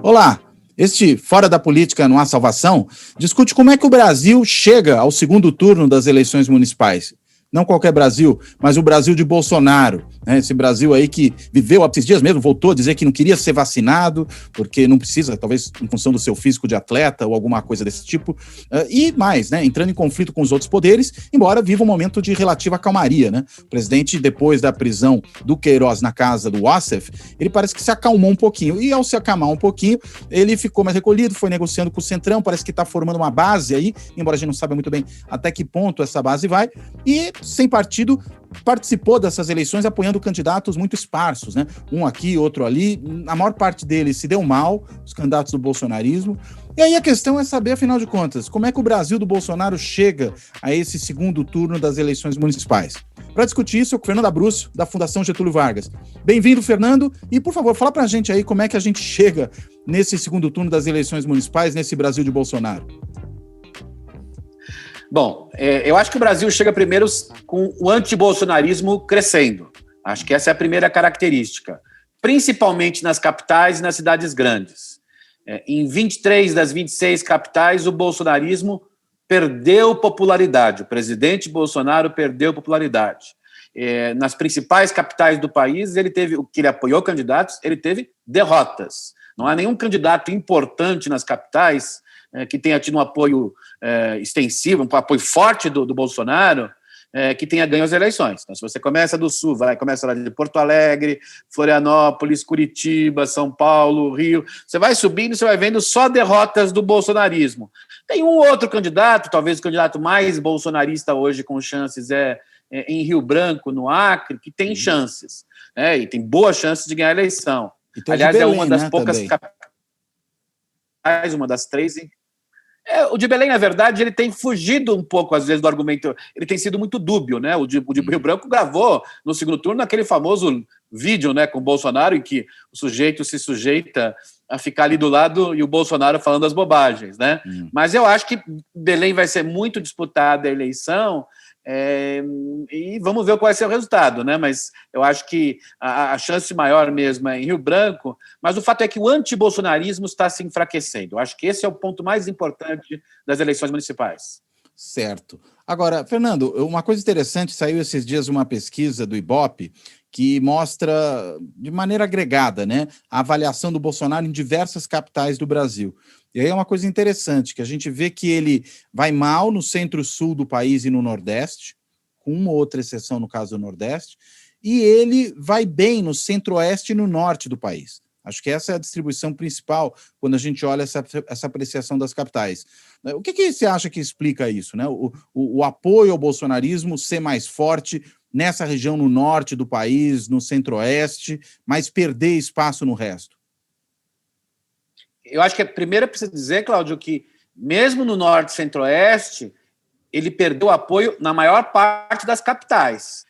Olá, este Fora da Política Não Há Salvação discute como é que o Brasil chega ao segundo turno das eleições municipais. Não qualquer Brasil, mas o Brasil de Bolsonaro, né? Esse Brasil aí que viveu há esses dias mesmo, voltou a dizer que não queria ser vacinado, porque não precisa, talvez em função do seu físico de atleta ou alguma coisa desse tipo, e mais, né? Entrando em conflito com os outros poderes, embora viva um momento de relativa calmaria, né? O presidente, depois da prisão do Queiroz na casa do Wassef, ele parece que se acalmou um pouquinho, e ao se acalmar um pouquinho, ele ficou mais recolhido, foi negociando com o Centrão, parece que está formando uma base aí, embora a gente não saiba muito bem até que ponto essa base vai, e sem partido, participou dessas eleições apoiando candidatos muito esparsos, né? Um aqui, outro ali. A maior parte deles se deu mal, os candidatos do bolsonarismo. E aí a questão é saber, afinal de contas, como é que o Brasil do Bolsonaro chega a esse segundo turno das eleições municipais. Para discutir isso, eu com o Fernando Abruzzo, da Fundação Getúlio Vargas. Bem-vindo, Fernando. E, por favor, fala para a gente aí como é que a gente chega nesse segundo turno das eleições municipais, nesse Brasil de Bolsonaro. Bom, eu acho que o Brasil chega primeiro com o antibolsonarismo crescendo. Acho que essa é a primeira característica, principalmente nas capitais e nas cidades grandes. Em 23 das 26 capitais, o bolsonarismo perdeu popularidade. O presidente Bolsonaro perdeu popularidade. Nas principais capitais do país, ele apoiou candidatos, ele teve derrotas. Não há nenhum candidato importante nas capitais que tenha tido um apoio extensivo, um apoio forte do Bolsonaro, que tenha ganho as eleições. Então, se você começa do Sul, começa lá de Porto Alegre, Florianópolis, Curitiba, São Paulo, Rio, você vai subindo, você vai vendo só derrotas do bolsonarismo. Tem um outro candidato, talvez o candidato mais bolsonarista hoje com chances em Rio Branco, no Acre, que tem chances, e tem boas chances de ganhar a eleição. Aliás, Belém, é uma das poucas capitais, uma das três. O de Belém, na verdade, ele tem fugido um pouco, às vezes, do argumento. Ele tem sido muito dúbio, né? O de Rio Branco gravou no segundo turno aquele famoso vídeo, né, com o Bolsonaro, em que o sujeito se sujeita a ficar ali do lado e o Bolsonaro falando as bobagens, né? Mas eu acho que Belém vai ser muito disputada a eleição. E vamos ver qual vai ser o resultado, né? Mas eu acho que a chance maior mesmo é em Rio Branco, mas o fato é que o antibolsonarismo está se enfraquecendo. Eu acho que esse é o ponto mais importante das eleições municipais. Certo. Agora, Fernando, uma coisa interessante, saiu esses dias uma pesquisa do Ibope que mostra, de maneira agregada, né, a avaliação do Bolsonaro em diversas capitais do Brasil. E aí é uma coisa interessante, que a gente vê que ele vai mal no centro-sul do país e no Nordeste, com uma ou outra exceção no caso do Nordeste, e ele vai bem no Centro-Oeste e no Norte do país. Acho que essa é a distribuição principal quando a gente olha essa apreciação das capitais. O que você acha que explica isso, né? O apoio ao bolsonarismo ser mais forte nessa região no norte do país, no centro-oeste, mas perder espaço no resto? Eu acho que primeiro é preciso dizer, Cláudio, que mesmo no norte e centro-oeste, ele perdeu apoio na maior parte das capitais.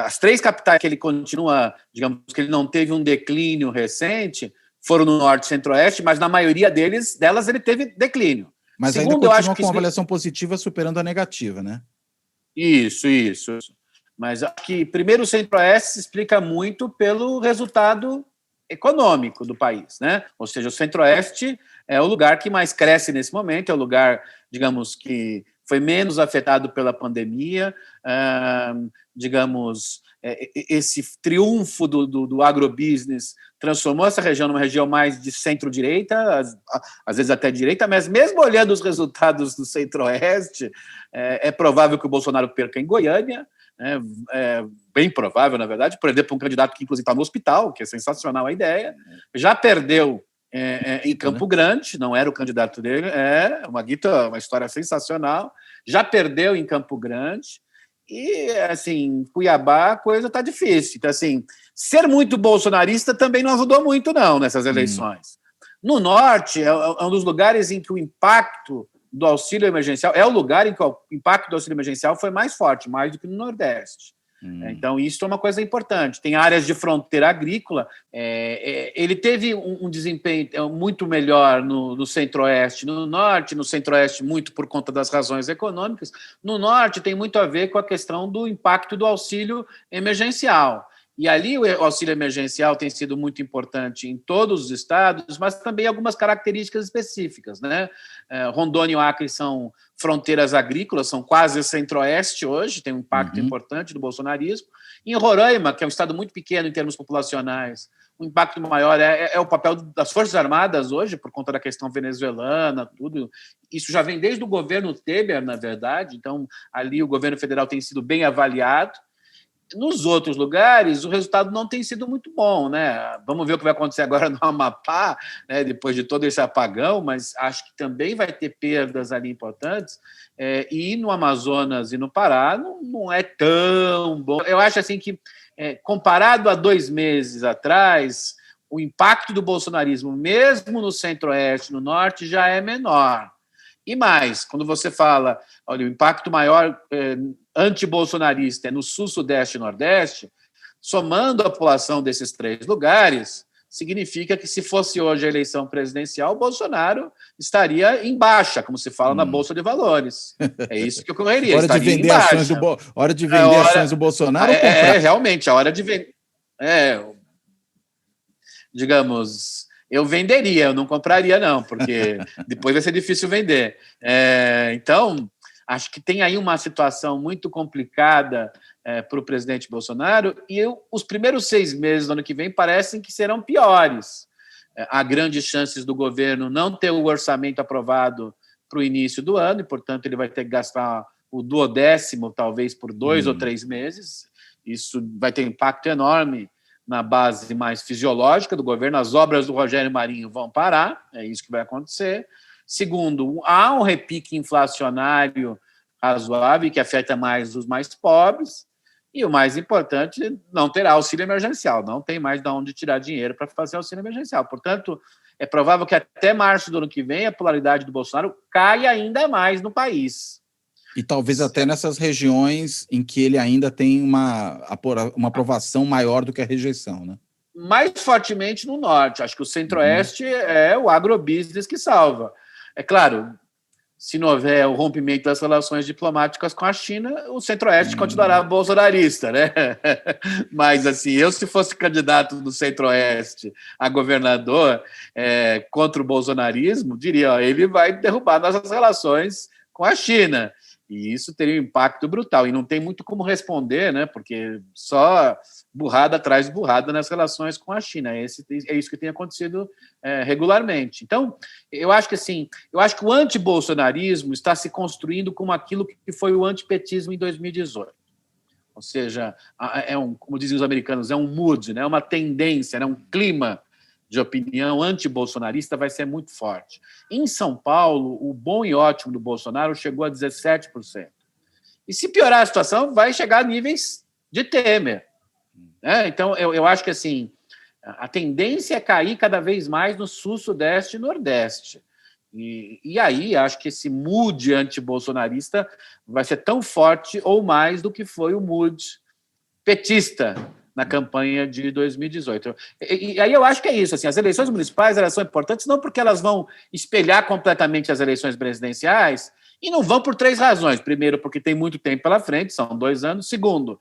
As três capitais que ele continua, digamos que ele não teve um declínio recente, foram no norte e centro-oeste, mas na maioria delas ele teve declínio. Mas segundo, ainda continua com uma avaliação positiva superando a negativa, né? Isso. Mas acho que, primeiro, o centro-oeste se explica muito pelo resultado econômico do país, né? Ou seja, o centro-oeste é o lugar que mais cresce nesse momento, é o lugar, digamos, que foi menos afetado pela pandemia, esse triunfo do agrobusiness transformou essa região numa região mais de centro-direita, às vezes até direita, mas mesmo olhando os resultados do centro-oeste, é provável que o Bolsonaro perca em Goiânia, bem provável, na verdade, por exemplo, um candidato que inclusive está no hospital, que é sensacional a ideia, já perdeu em Campo Grande, não era o candidato dele, uma história sensacional, já perdeu em Campo Grande, e, assim, Cuiabá a coisa está difícil. Então, assim, ser muito bolsonarista também não ajudou muito, não, nessas eleições. No Norte, é um dos lugares em que o impacto do auxílio emergencial, é o lugar em que o impacto do auxílio emergencial foi mais forte, mais do que no Nordeste. Então, isso é uma coisa importante. Tem áreas de fronteira agrícola. Ele teve um desempenho muito melhor no Centro-Oeste, no Norte, no Centro-Oeste muito por conta das razões econômicas. No Norte tem muito a ver com a questão do impacto do auxílio emergencial. E ali o auxílio emergencial tem sido muito importante em todos os estados, mas também algumas características específicas, né? Rondônia e o Acre são fronteiras agrícolas, são quase centro-oeste hoje, tem um impacto importante do bolsonarismo. Em Roraima, que é um estado muito pequeno em termos populacionais, o impacto maior é o papel das Forças Armadas hoje, por conta da questão venezuelana, tudo. Isso já vem desde o governo Temer, na verdade, então ali o governo federal tem sido bem avaliado. Nos outros lugares, o resultado não tem sido muito bom, né? Vamos ver o que vai acontecer agora no Amapá, né, depois de todo esse apagão, mas acho que também vai ter perdas ali importantes. E no Amazonas e no Pará não é tão bom. Eu acho assim que, comparado a 2 meses atrás, o impacto do bolsonarismo, mesmo no centro-oeste, no norte, já é menor. E mais, quando você fala, olha, o impacto maior antibolsonarista é no sul, sudeste e nordeste, somando a população desses 3 lugares, significa que se fosse hoje a eleição presidencial, o Bolsonaro estaria em baixa, como se fala na Bolsa de Valores. É isso que ocorreria. Hora de vender ações do Bolsonaro ou comprar? Realmente, a hora de vender. Digamos, eu venderia, eu não compraria, não, porque depois vai ser difícil vender. Então, acho que tem aí uma situação muito complicada para o presidente Bolsonaro, e os primeiros 6 meses do ano que vem parecem que serão piores. Há grandes chances do governo não ter o orçamento aprovado para o início do ano, e, portanto, ele vai ter que gastar o 1/10, talvez, por 2 ou 3 meses. Isso vai ter impacto enorme na base mais fisiológica do governo. As obras do Rogério Marinho vão parar, é isso que vai acontecer. Segundo, há um repique inflacionário razoável que afeta mais os mais pobres. E o mais importante, não terá auxílio emergencial, não tem mais de onde tirar dinheiro para fazer auxílio emergencial. Portanto, é provável que até março do ano que vem a polaridade do Bolsonaro caia ainda mais no país. E talvez até nessas regiões em que ele ainda tem uma aprovação maior do que a rejeição, né? Mais fortemente no norte. Acho que o centro-oeste é o agrobusiness que salva. É claro, se não houver o rompimento das relações diplomáticas com a China, o centro-oeste continuará bolsonarista, né? Mas, assim, eu, se fosse candidato do centro-oeste a governador contra o bolsonarismo, diria, ele vai derrubar nossas relações com a China. E isso teria um impacto brutal. E não tem muito como responder, né? Porque só burrada atrás de burrada nas relações com a China. É isso que tem acontecido regularmente. Então, eu acho que o antibolsonarismo está se construindo como aquilo que foi o antipetismo em 2018. Ou seja, como dizem os americanos, é um mood, né? Uma tendência, né? Um clima de opinião antibolsonarista vai ser muito forte. Em São Paulo, o bom e ótimo do Bolsonaro chegou a 17%. E se piorar a situação, vai chegar a níveis de Temer. Então, eu acho que assim, a tendência é cair cada vez mais no sul, sudeste e nordeste. E aí, acho que esse mood antibolsonarista vai ser tão forte ou mais do que foi o mood petista na campanha de 2018. E aí eu acho que é isso. Assim, as eleições municipais elas são importantes não porque elas vão espelhar completamente as eleições presidenciais, e não vão por 3 razões. Primeiro, porque tem muito tempo pela frente, são 2 anos. Segundo,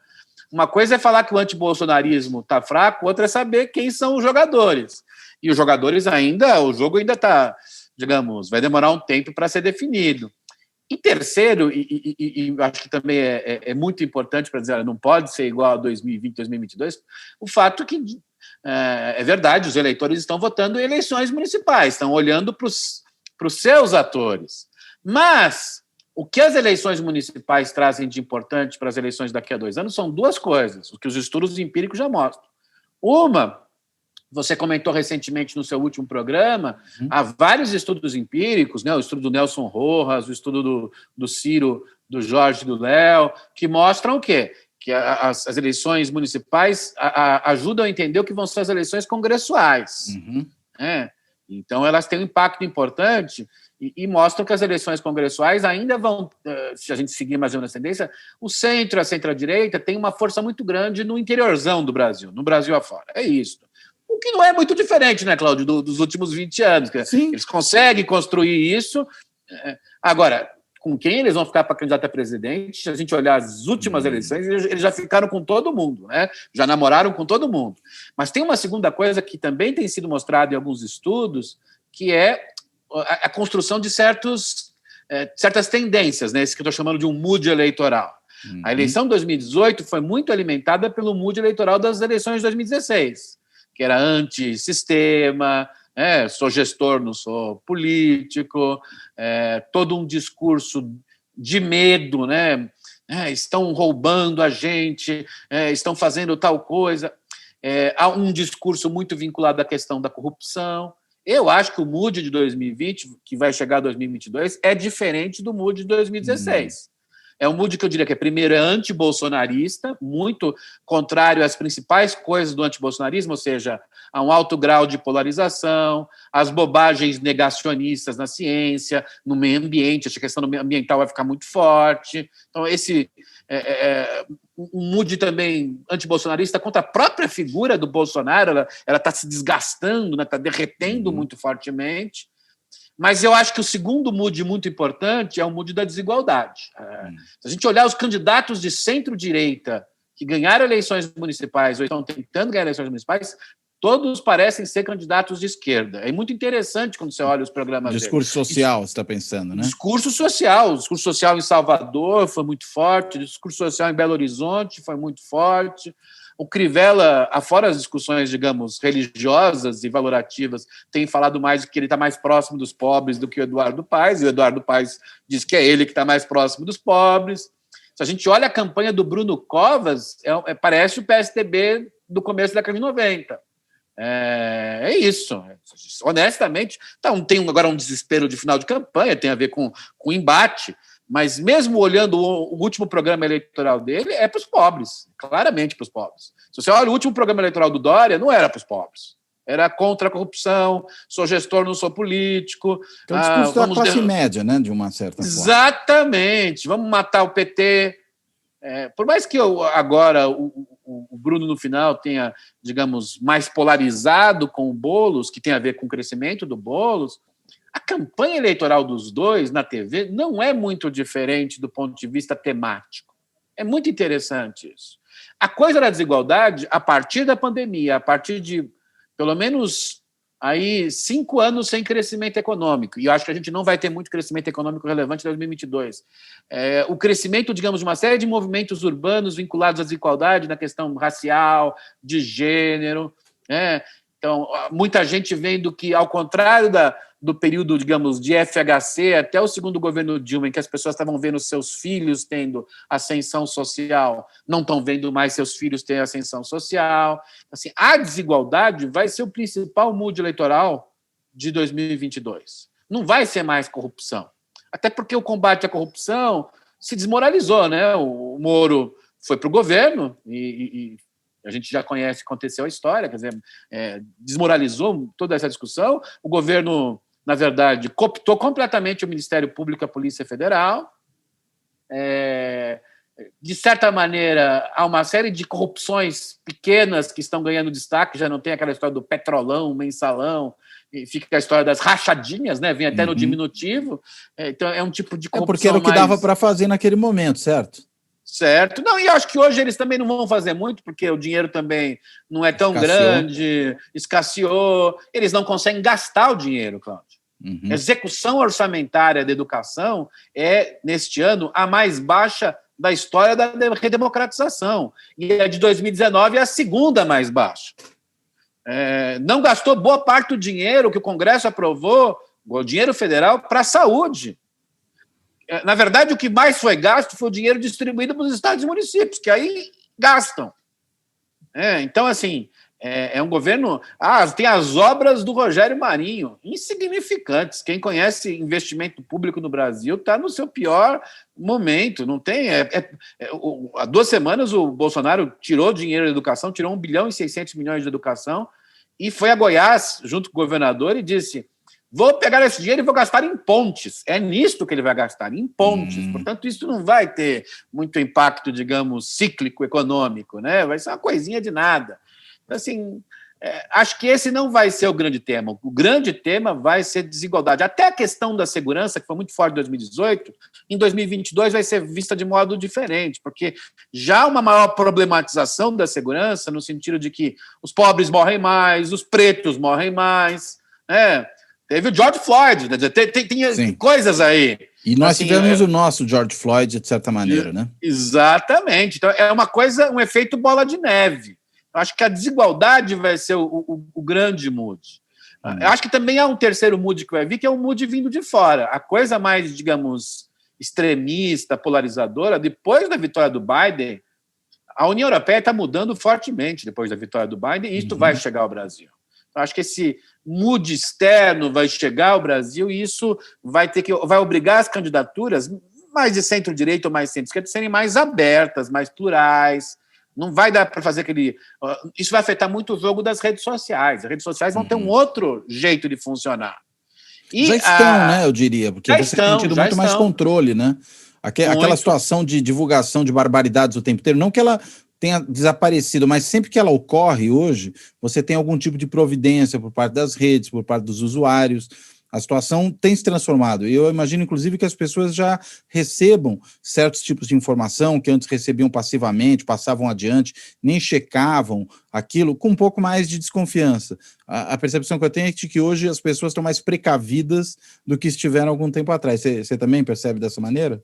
uma coisa é falar que o antibolsonarismo está fraco, outra é saber quem são os jogadores. E os jogadores o jogo ainda está, digamos, vai demorar um tempo para ser definido. E terceiro, e acho que também é muito importante para dizer, não pode ser igual a 2020, 2022, o fato que é verdade, os eleitores estão votando em eleições municipais, estão olhando para os seus atores. Mas o que as eleições municipais trazem de importante para as eleições daqui a 2 anos são 2 coisas, o que os estudos empíricos já mostram. Uma, você comentou recentemente no seu último programa, há vários estudos empíricos, né? O estudo do Nelson Rojas, o estudo do Ciro, do Jorge e do Léo, que mostram o quê? Que as eleições municipais ajudam a entender o que vão ser as eleições congressuais. Então, elas têm um impacto importante e mostram que as eleições congressuais ainda vão, se a gente seguir mais ou menos a tendência, o centro e a centro-direita têm uma força muito grande no interiorzão do Brasil, no Brasil afora. É isso. O que não é muito diferente, né, Cláudio, dos últimos 20 anos. Sim. Eles conseguem construir isso. Agora, com quem eles vão ficar para candidato a presidente. Se a gente olhar as últimas eleições, eles já ficaram com todo mundo, né? Já namoraram com todo mundo. Mas tem uma segunda coisa que também tem sido mostrada em alguns estudos, que é a construção de certas tendências, né? Isso que eu estou chamando de um mood eleitoral. A eleição de 2018 foi muito alimentada pelo mood eleitoral das eleições de 2016, que era antissistema, sou gestor, não sou político, todo um discurso de medo, né? Estão roubando a gente, estão fazendo tal coisa. Há um discurso muito vinculado à questão da corrupção. Eu acho que o mood de 2020, que vai chegar a 2022, é diferente do mood de 2016. É um mood que eu diria que, primeiro, é anti-bolsonarista, muito contrário às principais coisas do antibolsonarismo, ou seja, a um alto grau de polarização, as bobagens negacionistas na ciência, no meio ambiente, a questão ambiental vai ficar muito forte. Então, esse um mood também antibolsonarista contra a própria figura do Bolsonaro, ela está se desgastando, está derretendo muito fortemente. Mas eu acho que o segundo mood muito importante é o mood da desigualdade. Se a gente olhar os candidatos de centro-direita que ganharam eleições municipais ou estão tentando ganhar eleições municipais, todos parecem ser candidatos de esquerda. É muito interessante quando você olha os programas discurso deles. Social, você está pensando, né? Discurso social em Salvador foi muito forte, discurso social em Belo Horizonte foi muito forte. O Crivella, afora as discussões, digamos, religiosas e valorativas, tem falado mais que ele está mais próximo dos pobres do que o Eduardo Paes, e o Eduardo Paes diz que é ele que está mais próximo dos pobres. Se a gente olha a campanha do Bruno Covas, parece o PSDB do começo da década de 90. É isso. Honestamente, tem agora um desespero de final de campanha, tem a ver com embate, mas mesmo olhando o último programa eleitoral dele, é para os pobres, claramente para os pobres. Se você olha o último programa eleitoral do Dória, não era para os pobres. Era contra a corrupção, sou gestor, não sou político. Então, o discurso da classe média, né, de uma certa forma. Exatamente. Vamos matar o PT. Por mais que agora o Bruno, no final, tenha, digamos, mais polarizado com o Boulos, que tem a ver com o crescimento do Boulos, a campanha eleitoral dos dois na TV não é muito diferente do ponto de vista temático. É muito interessante isso. A coisa da desigualdade, a partir da pandemia, a partir de, pelo menos, aí 5 anos sem crescimento econômico, e eu acho que a gente não vai ter muito crescimento econômico relevante em 2022. O crescimento, digamos, de uma série de movimentos urbanos vinculados à desigualdade na questão racial, de gênero, Então, muita gente vendo que, ao contrário do período, digamos, de FHC até o segundo governo Dilma, em que as pessoas estavam vendo seus filhos tendo ascensão social, não estão vendo mais seus filhos terem ascensão social. Assim, a desigualdade vai ser o principal mood eleitoral de 2022. Não vai ser mais corrupção. Até porque o combate à corrupção se desmoralizou, né? O Moro foi para o governo e a gente já conhece, aconteceu a história, quer dizer, desmoralizou toda essa discussão. O governo, na verdade, cooptou completamente o Ministério Público e a Polícia Federal. De certa maneira, há uma série de corrupções pequenas que estão ganhando destaque, já não tem aquela história do petrolão, mensalão, e fica a história das rachadinhas, né? Vem até no diminutivo. Então, é um tipo de corrupção. Porque era o que dava para fazer naquele momento, certo? Certo. Não, e acho que hoje eles também não vão fazer muito, porque o dinheiro também não é tão grande, escasseou, eles não conseguem gastar o dinheiro, Cláudio. A execução orçamentária da educação é, neste ano, a mais baixa da história da redemocratização. E a de 2019 é a segunda mais baixa. Não gastou boa parte do dinheiro que o Congresso aprovou, o dinheiro federal, para a saúde. Na verdade, o que mais foi gasto foi o dinheiro distribuído para os estados e municípios, que aí gastam. Então, assim, é um governo... tem as obras do Rogério Marinho, insignificantes. Quem conhece investimento público no Brasil está no seu pior momento. Não tem... há 2 semanas o Bolsonaro tirou dinheiro da educação, tirou 1 bilhão e 600 milhões de educação e foi a Goiás, junto com o governador, e disse... Vou pegar esse dinheiro e vou gastar em pontes. É nisto que ele vai gastar, em pontes. Portanto, isso não vai ter muito impacto, digamos, cíclico econômico, né? Vai ser uma coisinha de nada. Então, assim, Acho que esse não vai ser o grande tema. O grande tema vai ser desigualdade. Até a questão da segurança, que foi muito forte em 2018, em 2022 vai ser vista de modo diferente, porque já há uma maior problematização da segurança, no sentido de que os pobres morrem mais, os pretos morrem mais. Teve o George Floyd, tem coisas aí. E nós tivemos o nosso George Floyd, de certa maneira, né? Exatamente. Então, é uma coisa, um efeito bola de neve. Eu acho que a desigualdade vai ser o grande mood. Eu acho que também há um terceiro mood que vai vir, que é um mood vindo de fora. A coisa mais, digamos, extremista, polarizadora, depois da vitória do Biden, a União Europeia está mudando fortemente depois da vitória do Biden, e isso vai chegar ao Brasil. Eu acho que esse mood externo vai chegar ao Brasil e isso vai obrigar as candidaturas mais de centro-direita ou mais centro-esquerda a serem mais abertas, mais plurais. Não vai dar para fazer aquele... Isso vai afetar muito o jogo das redes sociais. As redes sociais vão ter um outro jeito de funcionar. E já estão, né, eu diria, porque você tem tido muito mais controle, né? Aquela situação de divulgação de barbaridades o tempo inteiro, não que ela tenha desaparecido, mas sempre que ela ocorre hoje, você tem algum tipo de providência por parte das redes, por parte dos usuários. A situação tem se transformado. E eu imagino, inclusive, que as pessoas já recebam certos tipos de informação que antes recebiam passivamente, passavam adiante, nem checavam aquilo, com um pouco mais de desconfiança. A percepção que eu tenho é de que hoje as pessoas estão mais precavidas do que estiveram algum tempo atrás. Você também percebe dessa maneira?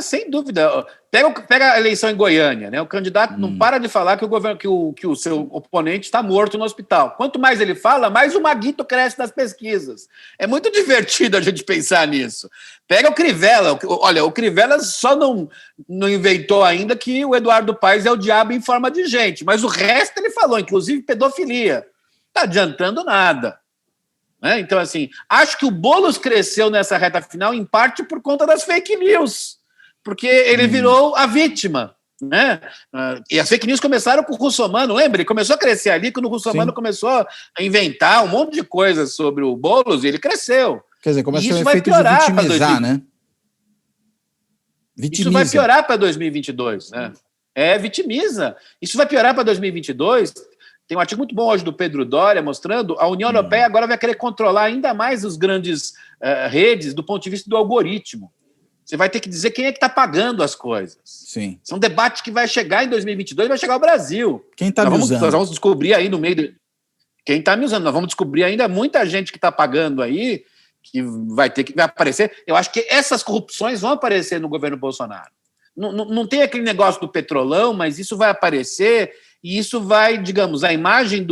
Sem dúvida. Pega a eleição em Goiânia, né? O candidato não para de falar que o seu oponente está morto no hospital. Quanto mais ele fala, mais o maguito cresce nas pesquisas. É muito divertido a gente pensar nisso. Pega o Crivella. Olha, o Crivella só não inventou ainda que o Eduardo Paes é o diabo em forma de gente, mas o resto ele falou, inclusive pedofilia. Não está adiantando nada. Então, assim, acho que o Boulos cresceu nessa reta final em parte por conta das fake news, porque ele virou a vítima, né? E as fake news começaram com o Russomano, lembra? Ele começou a crescer ali quando o Russomano começou a inventar um monte de coisas sobre o Boulos e ele cresceu. Quer dizer, começa a ter um efeito de vitimizar, né? Isso vai piorar para 2022, né? Vitimiza. Isso vai piorar para 2022. Tem um artigo muito bom hoje do Pedro Doria mostrando a União Europeia agora vai querer controlar ainda mais as grandes redes do ponto de vista do algoritmo. Você vai ter que dizer quem é que está pagando as coisas. Sim. São debates que vai chegar em 2022, vai chegar ao Brasil. Quem está me usando? Nós vamos descobrir aí no meio... Quem está me usando? Nós vamos descobrir ainda muita gente que está pagando aí, que vai aparecer. Eu acho que essas corrupções vão aparecer no governo Bolsonaro. Não tem aquele negócio do petrolão, mas isso vai aparecer e isso vai, digamos, a imagem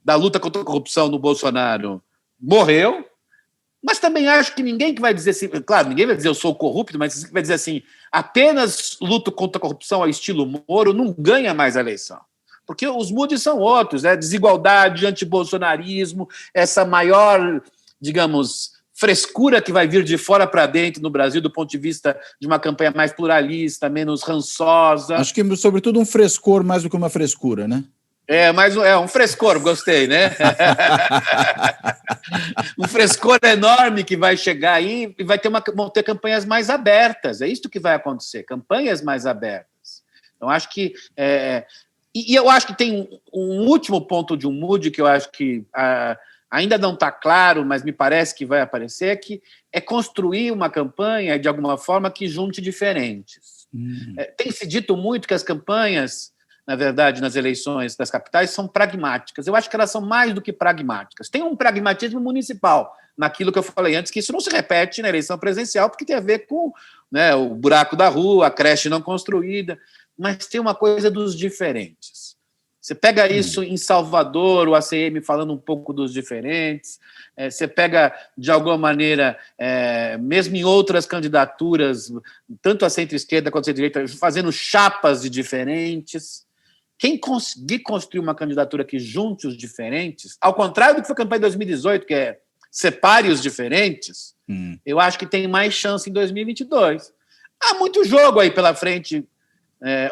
da luta contra a corrupção no Bolsonaro morreu, mas também acho que ninguém que vai dizer assim, claro, ninguém vai dizer eu sou corrupto, mas vai dizer assim, apenas luto contra a corrupção ao estilo Moro não ganha mais a eleição. Porque os moods são outros, desigualdade, antibolsonarismo, essa maior, digamos, frescura que vai vir de fora para dentro no Brasil do ponto de vista de uma campanha mais pluralista, menos rançosa. Acho que, sobretudo, um frescor mais do que uma frescura, né? Mas um frescor, gostei, né? Um frescor enorme que vai chegar aí e vão ter campanhas mais abertas. É isso que vai acontecer, campanhas mais abertas. Então, acho que... E eu acho que tem um último ponto de um mood que eu acho que ainda não está claro, mas me parece que vai aparecer, que é construir uma campanha, de alguma forma, que junte diferentes. Tem se dito muito que as campanhas, na verdade, nas eleições das capitais, são pragmáticas. Eu acho que elas são mais do que pragmáticas. Tem um pragmatismo municipal, naquilo que eu falei antes, que isso não se repete na eleição presidencial, porque tem a ver com, né, o buraco da rua, a creche não construída, mas tem uma coisa dos diferentes. Você pega isso em Salvador, o ACM falando um pouco dos diferentes, você pega, de alguma maneira, mesmo em outras candidaturas, tanto a centro-esquerda quanto a centro-direita, fazendo chapas de diferentes. Quem conseguir construir uma candidatura que junte os diferentes, ao contrário do que foi a campanha de 2018, que é separe os diferentes, eu acho que tem mais chance em 2022. Há muito jogo aí pela frente,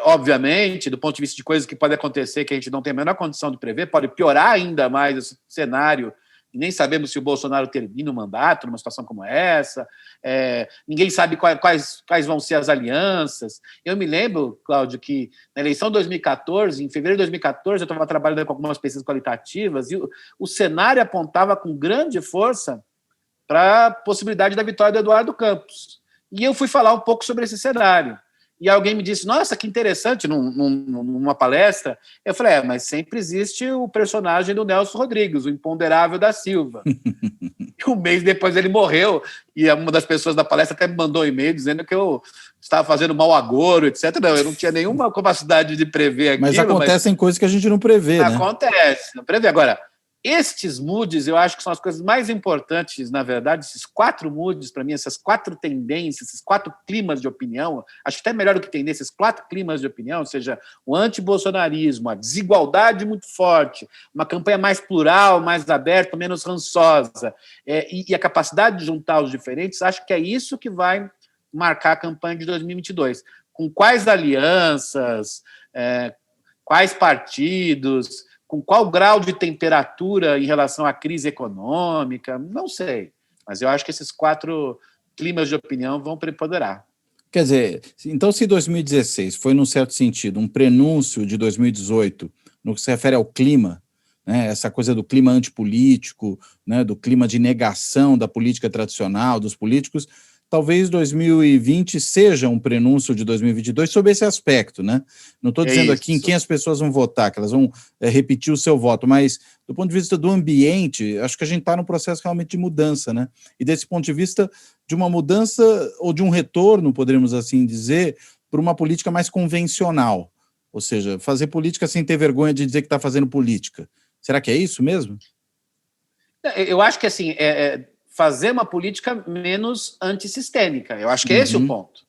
obviamente, do ponto de vista de coisas que podem acontecer que a gente não tem a menor condição de prever, pode piorar ainda mais esse cenário nem sabemos se o Bolsonaro termina o mandato numa situação como essa, ninguém sabe quais vão ser as alianças. Eu me lembro, Cláudio, que na eleição de 2014, em fevereiro de 2014, eu estava trabalhando com algumas pesquisas qualitativas, e o cenário apontava com grande força para a possibilidade da vitória do Eduardo Campos. E eu fui falar um pouco sobre esse cenário. E alguém me disse, nossa, que interessante, numa palestra. Eu falei, mas sempre existe o personagem do Nelson Rodrigues, o imponderável da Silva. E um mês depois ele morreu, e uma das pessoas da palestra até me mandou um e-mail dizendo que eu estava fazendo mau agouro, etc. Não, eu não tinha nenhuma capacidade de prever aquilo. Mas acontecem coisas que a gente não prevê, né? Acontece, não prevê. Agora, estes moods, eu acho que são as coisas mais importantes, na verdade, esses 4 moods, para mim, essas 4 tendências, esses 4 climas de opinião, acho que até melhor do que tendência, esses 4 climas de opinião, ou seja, o antibolsonarismo, a desigualdade muito forte, uma campanha mais plural, mais aberta, menos rançosa, e a capacidade de juntar os diferentes, acho que é isso que vai marcar a campanha de 2022. Com quais alianças, quais partidos, com qual grau de temperatura em relação à crise econômica, não sei. Mas eu acho que esses 4 climas de opinião vão preponderar. Quer dizer, então se 2016 foi, num certo sentido, um prenúncio de 2018, no que se refere ao clima, né, essa coisa do clima antipolítico, né, do clima de negação da política tradicional, dos políticos, talvez 2020 seja um prenúncio de 2022 sob esse aspecto, né? Não estou dizendo aqui em quem as pessoas vão votar, que elas vão repetir o seu voto, mas do ponto de vista do ambiente, acho que a gente está num processo realmente de mudança, né? E desse ponto de vista de uma mudança ou de um retorno, poderíamos assim dizer, para uma política mais convencional, ou seja, fazer política sem ter vergonha de dizer que está fazendo política. Será que é isso mesmo? Eu acho que assim fazer uma política menos antissistêmica. Eu acho que é esse o ponto.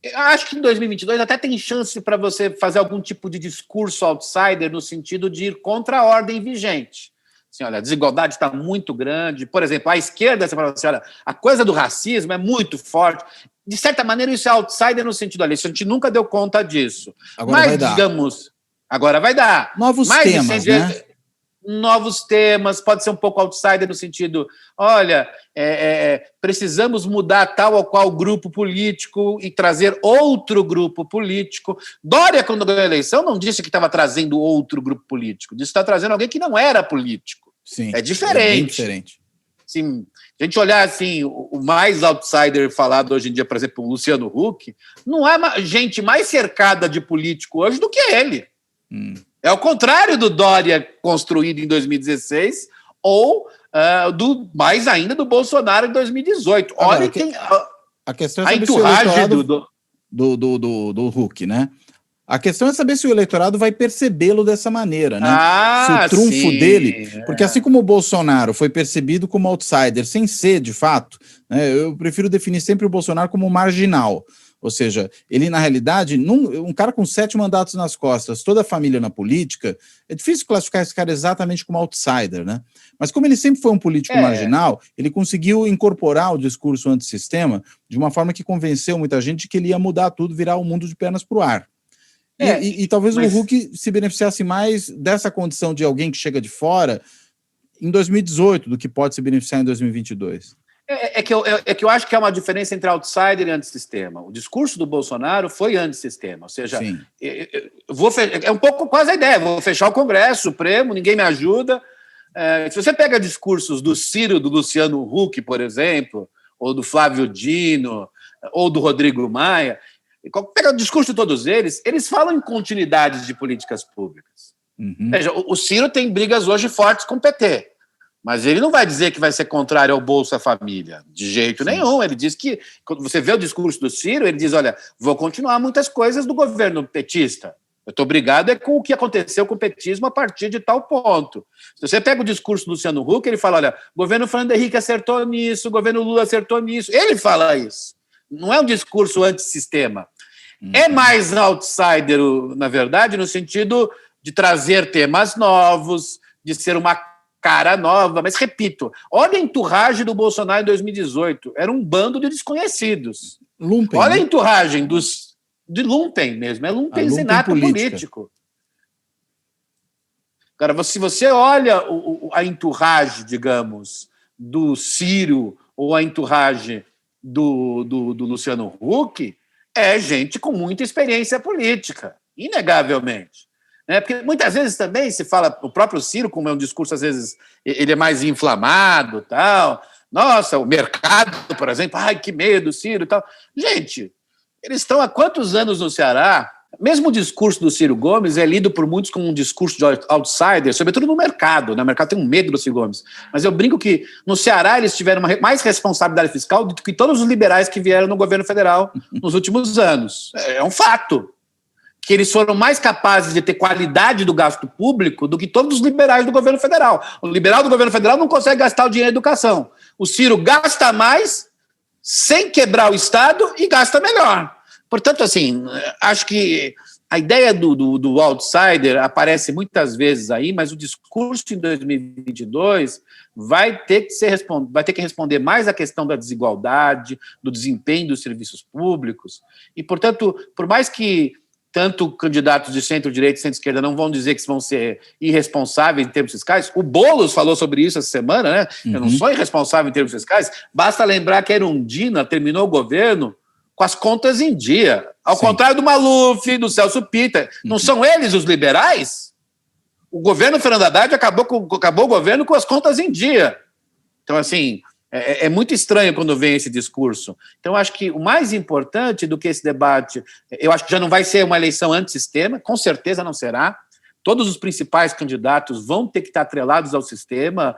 Eu acho que em 2022 até tem chance para você fazer algum tipo de discurso outsider no sentido de ir contra a ordem vigente. Assim, olha, a desigualdade está muito grande. Por exemplo, a esquerda, você fala assim, olha, a coisa do racismo é muito forte. De certa maneira, isso é outsider no sentido ali. A gente nunca deu conta disso. Agora vai dar. Digamos, agora vai dar. Novos temas, né? Novos temas, pode ser um pouco outsider no sentido, olha, precisamos mudar tal ou qual grupo político e trazer outro grupo político. Dória, quando ganhou a eleição, não disse que estava trazendo outro grupo político, disse que está trazendo alguém que não era político. Sim, é diferente. É bem diferente. Sim, a gente olhar assim, o mais outsider falado hoje em dia, por exemplo, o Luciano Huck, não há gente mais cercada de político hoje do que ele. É o contrário do Dória construído em 2016 ou mais ainda do Bolsonaro em 2018. Agora, olha, tem a questão é a enturragem do Huck, né? A questão é saber se o eleitorado vai percebê-lo dessa maneira, né? Se o trunfo dele... Porque assim como o Bolsonaro foi percebido como outsider, sem ser, de fato, né, eu prefiro definir sempre o Bolsonaro como marginal. Ou seja, ele, na realidade, um cara com 7 mandatos nas costas, toda a família na política, é difícil classificar esse cara exatamente como outsider, né? Mas como ele sempre foi um político marginal, ele conseguiu incorporar o discurso antissistema de uma forma que convenceu muita gente de que ele ia mudar tudo, virar o mundo de pernas para o ar. E talvez o Huck se beneficiasse mais dessa condição de alguém que chega de fora em 2018 do que pode se beneficiar em 2022. É que eu acho que há uma diferença entre outsider e antissistema. O discurso do Bolsonaro foi antissistema, ou seja, é um pouco quase a ideia, vou fechar o Congresso Supremo, ninguém me ajuda. Se você pega discursos do Ciro, do Luciano Huck, por exemplo, ou do Flávio Dino, ou do Rodrigo Maia, pega o discurso de todos eles falam em continuidades de políticas públicas. Veja, o Ciro tem brigas hoje fortes com o PT, mas ele não vai dizer que vai ser contrário ao Bolsa Família, de jeito nenhum. Ele diz que, quando você vê o discurso do Ciro, ele diz, olha, vou continuar muitas coisas do governo petista. Eu estou brigado com o que aconteceu com o petismo a partir de tal ponto. Se você pega o discurso do Luciano Huck, ele fala, olha, o governo Fernando Henrique acertou nisso, o governo Lula acertou nisso. Ele fala isso. Não é um discurso antissistema. É mais outsider, na verdade, no sentido de trazer temas novos, de ser uma cara nova. Mas, repito, olha a enturragem do Bolsonaro em 2018. Era um bando de desconhecidos. Lumpen, olha a enturragem de lumpen mesmo. É lumpen zinato político. Agora, se você olha a entourage, digamos, do Ciro ou a entourage do Luciano Huck, é gente com muita experiência política, inegavelmente. Porque muitas vezes também se fala, o próprio Ciro, como é um discurso, às vezes, ele é mais inflamado, tal. Nossa, o mercado, por exemplo, ai, que medo, Ciro e tal. Gente, eles estão há quantos anos no Ceará? Mesmo o discurso do Ciro Gomes é lido por muitos como um discurso de outsider, sobretudo no mercado. Né? O mercado tem um medo do Ciro Gomes. Mas eu brinco que no Ceará eles tiveram mais responsabilidade fiscal do que todos os liberais que vieram no governo federal nos últimos anos. É um fato. Que eles foram mais capazes de ter qualidade do gasto público do que todos os liberais do governo federal. O liberal do governo federal não consegue gastar o dinheiro em educação. O Ciro gasta mais sem quebrar o Estado e gasta melhor. Portanto, assim, acho que a ideia do outsider aparece muitas vezes aí, mas o discurso em 2022 vai ter que responder mais à questão da desigualdade, do desempenho dos serviços públicos. E, portanto, por mais que tanto candidatos de centro-direita e centro-esquerda não vão dizer que vão ser irresponsáveis em termos fiscais. O Boulos falou sobre isso essa semana, né? Eu não sou irresponsável em termos fiscais. Basta lembrar que a Erundina terminou o governo com as contas em dia. Ao contrário do Maluf, do Celso Pitta. Não são eles os liberais? O governo Fernando Haddad acabou o governo com as contas em dia. Então, assim, é muito estranho quando vem esse discurso. Então, acho que o mais importante do que esse debate, eu acho que já não vai ser uma eleição antissistema, com certeza não será. Todos os principais candidatos vão ter que estar atrelados ao sistema,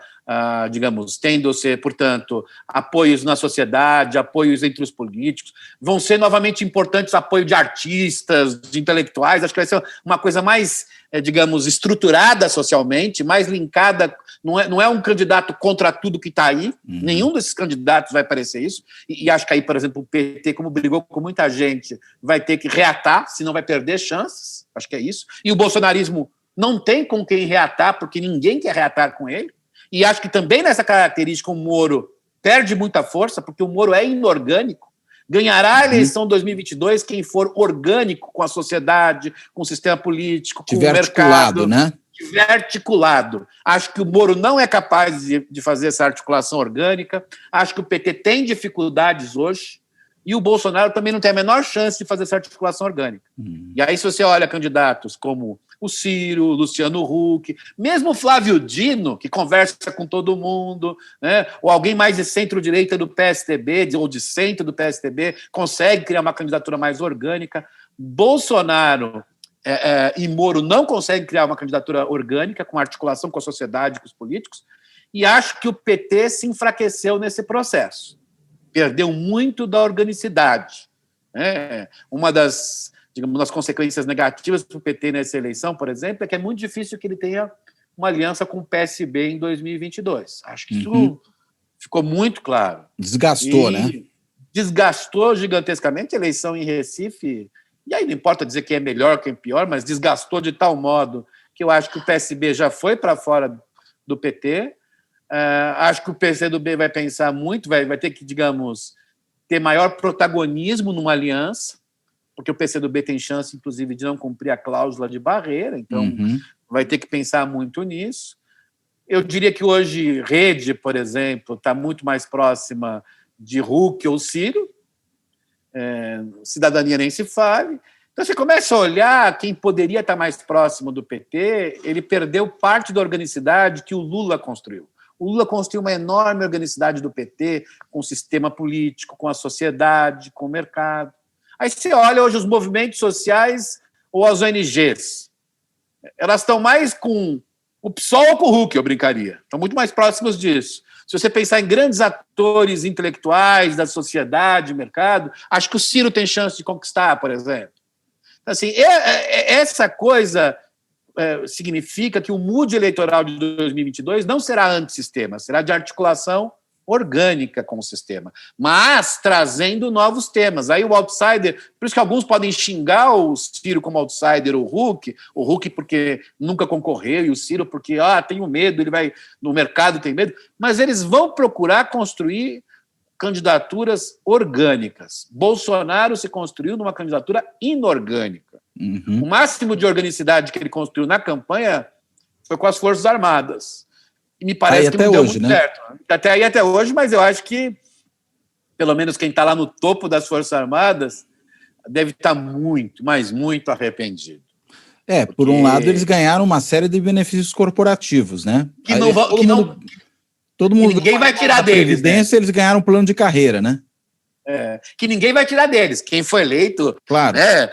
digamos, tendo a ser, portanto, apoios na sociedade, apoios entre os políticos. Vão ser novamente importantes apoio de artistas, de intelectuais. Acho que vai ser uma coisa mais, digamos, estruturada socialmente, mais linkada. Não é um candidato contra tudo que está aí. Nenhum desses candidatos vai parecer isso. E acho que aí, por exemplo, o PT, como brigou com muita gente, vai ter que reatar, senão vai perder chances. Acho que é isso. E o bolsonarismo não tem com quem reatar, porque ninguém quer reatar com ele. E acho que também nessa característica o Moro perde muita força, porque o Moro é inorgânico. Ganhará a eleição 2022 quem for orgânico com a sociedade, com o sistema político, com o mercado. Articulado, né? Tiver articulado. Acho que o Moro não é capaz de fazer essa articulação orgânica. Acho que o PT tem dificuldades hoje. E o Bolsonaro também não tem a menor chance de fazer essa articulação orgânica. E aí, se você olha candidatos como o Ciro, o Luciano Huck, mesmo o Flávio Dino, que conversa com todo mundo, né? Ou alguém mais de centro-direita do PSDB, ou de centro do PSDB, consegue criar uma candidatura mais orgânica. Bolsonaro e Moro não conseguem criar uma candidatura orgânica, com articulação com a sociedade, com os políticos, e acho que o PT se enfraqueceu nesse processo. Perdeu muito da organicidade. Uma das consequências negativas para o PT nessa eleição, por exemplo, é que é muito difícil que ele tenha uma aliança com o PSB em 2022. Acho que isso ficou muito claro. Desgastou, né? Desgastou gigantescamente a eleição em Recife. E aí não importa dizer quem é melhor, quem é pior, mas desgastou de tal modo que eu acho que o PSB já foi para fora do PT. Acho que o PCdoB vai pensar muito, vai ter que, digamos, ter maior protagonismo numa aliança, porque o PCdoB tem chance, inclusive, de não cumprir a cláusula de barreira, então vai ter que pensar muito nisso. Eu diria que hoje Rede, por exemplo, está muito mais próxima de Huck ou Ciro, Cidadania nem se fale. Então, você começa a olhar quem poderia estar mais próximo do PT, ele perdeu parte da organicidade que o Lula construiu. O Lula construiu uma enorme organicidade do PT, com o sistema político, com a sociedade, com o mercado. Aí você olha hoje os movimentos sociais ou as ONGs. Elas estão mais com o PSOL ou com o Huck, eu brincaria. Estão muito mais próximas disso. Se você pensar em grandes atores intelectuais da sociedade, mercado, acho que o Ciro tem chance de conquistar, por exemplo. Então, assim, essa coisa significa que o mood eleitoral de 2022 não será antissistema, será de articulação orgânica com o sistema, mas trazendo novos temas. Aí o outsider, por isso que alguns podem xingar o Ciro como outsider, o Huck porque nunca concorreu, e o Ciro porque tenho medo, ele vai no mercado, tem medo, mas eles vão procurar construir candidaturas orgânicas. Bolsonaro se construiu numa candidatura inorgânica. O máximo de organicidade que ele construiu na campanha foi com as Forças Armadas. E me parece que não deu muito certo. Até aí, até hoje, mas eu acho que, pelo menos quem está lá no topo das Forças Armadas, deve estar muito, mas muito arrependido. Por um lado, eles ganharam uma série de benefícios corporativos, né? Todo mundo ninguém vai tirar deles, né? Eles ganharam um plano de carreira, né? Que ninguém vai tirar deles. Quem foi eleito, claro, né,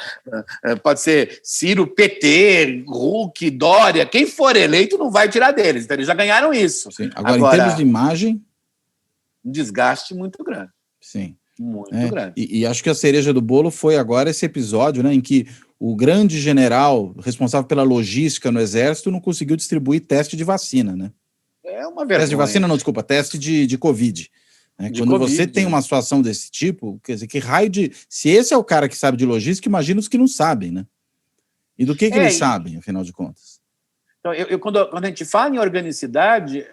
pode ser Ciro, PT, Huck, Dória, quem for eleito não vai tirar deles. Então, eles já ganharam isso. Sim. Agora, em termos de imagem... Um desgaste muito grande. Sim. Muito grande. E acho que a cereja do bolo foi agora esse episódio, né, em que o grande general responsável pela logística no Exército não conseguiu distribuir teste de vacina, né? É uma vergonha. Teste de vacina, não, desculpa, teste de Covid. Quando você tem uma situação desse tipo, quer dizer, que raio de... Se esse é o cara que sabe de logística, imagina os que não sabem, né? E do que eles sabem, afinal de contas? Então, quando a gente fala em organicidade,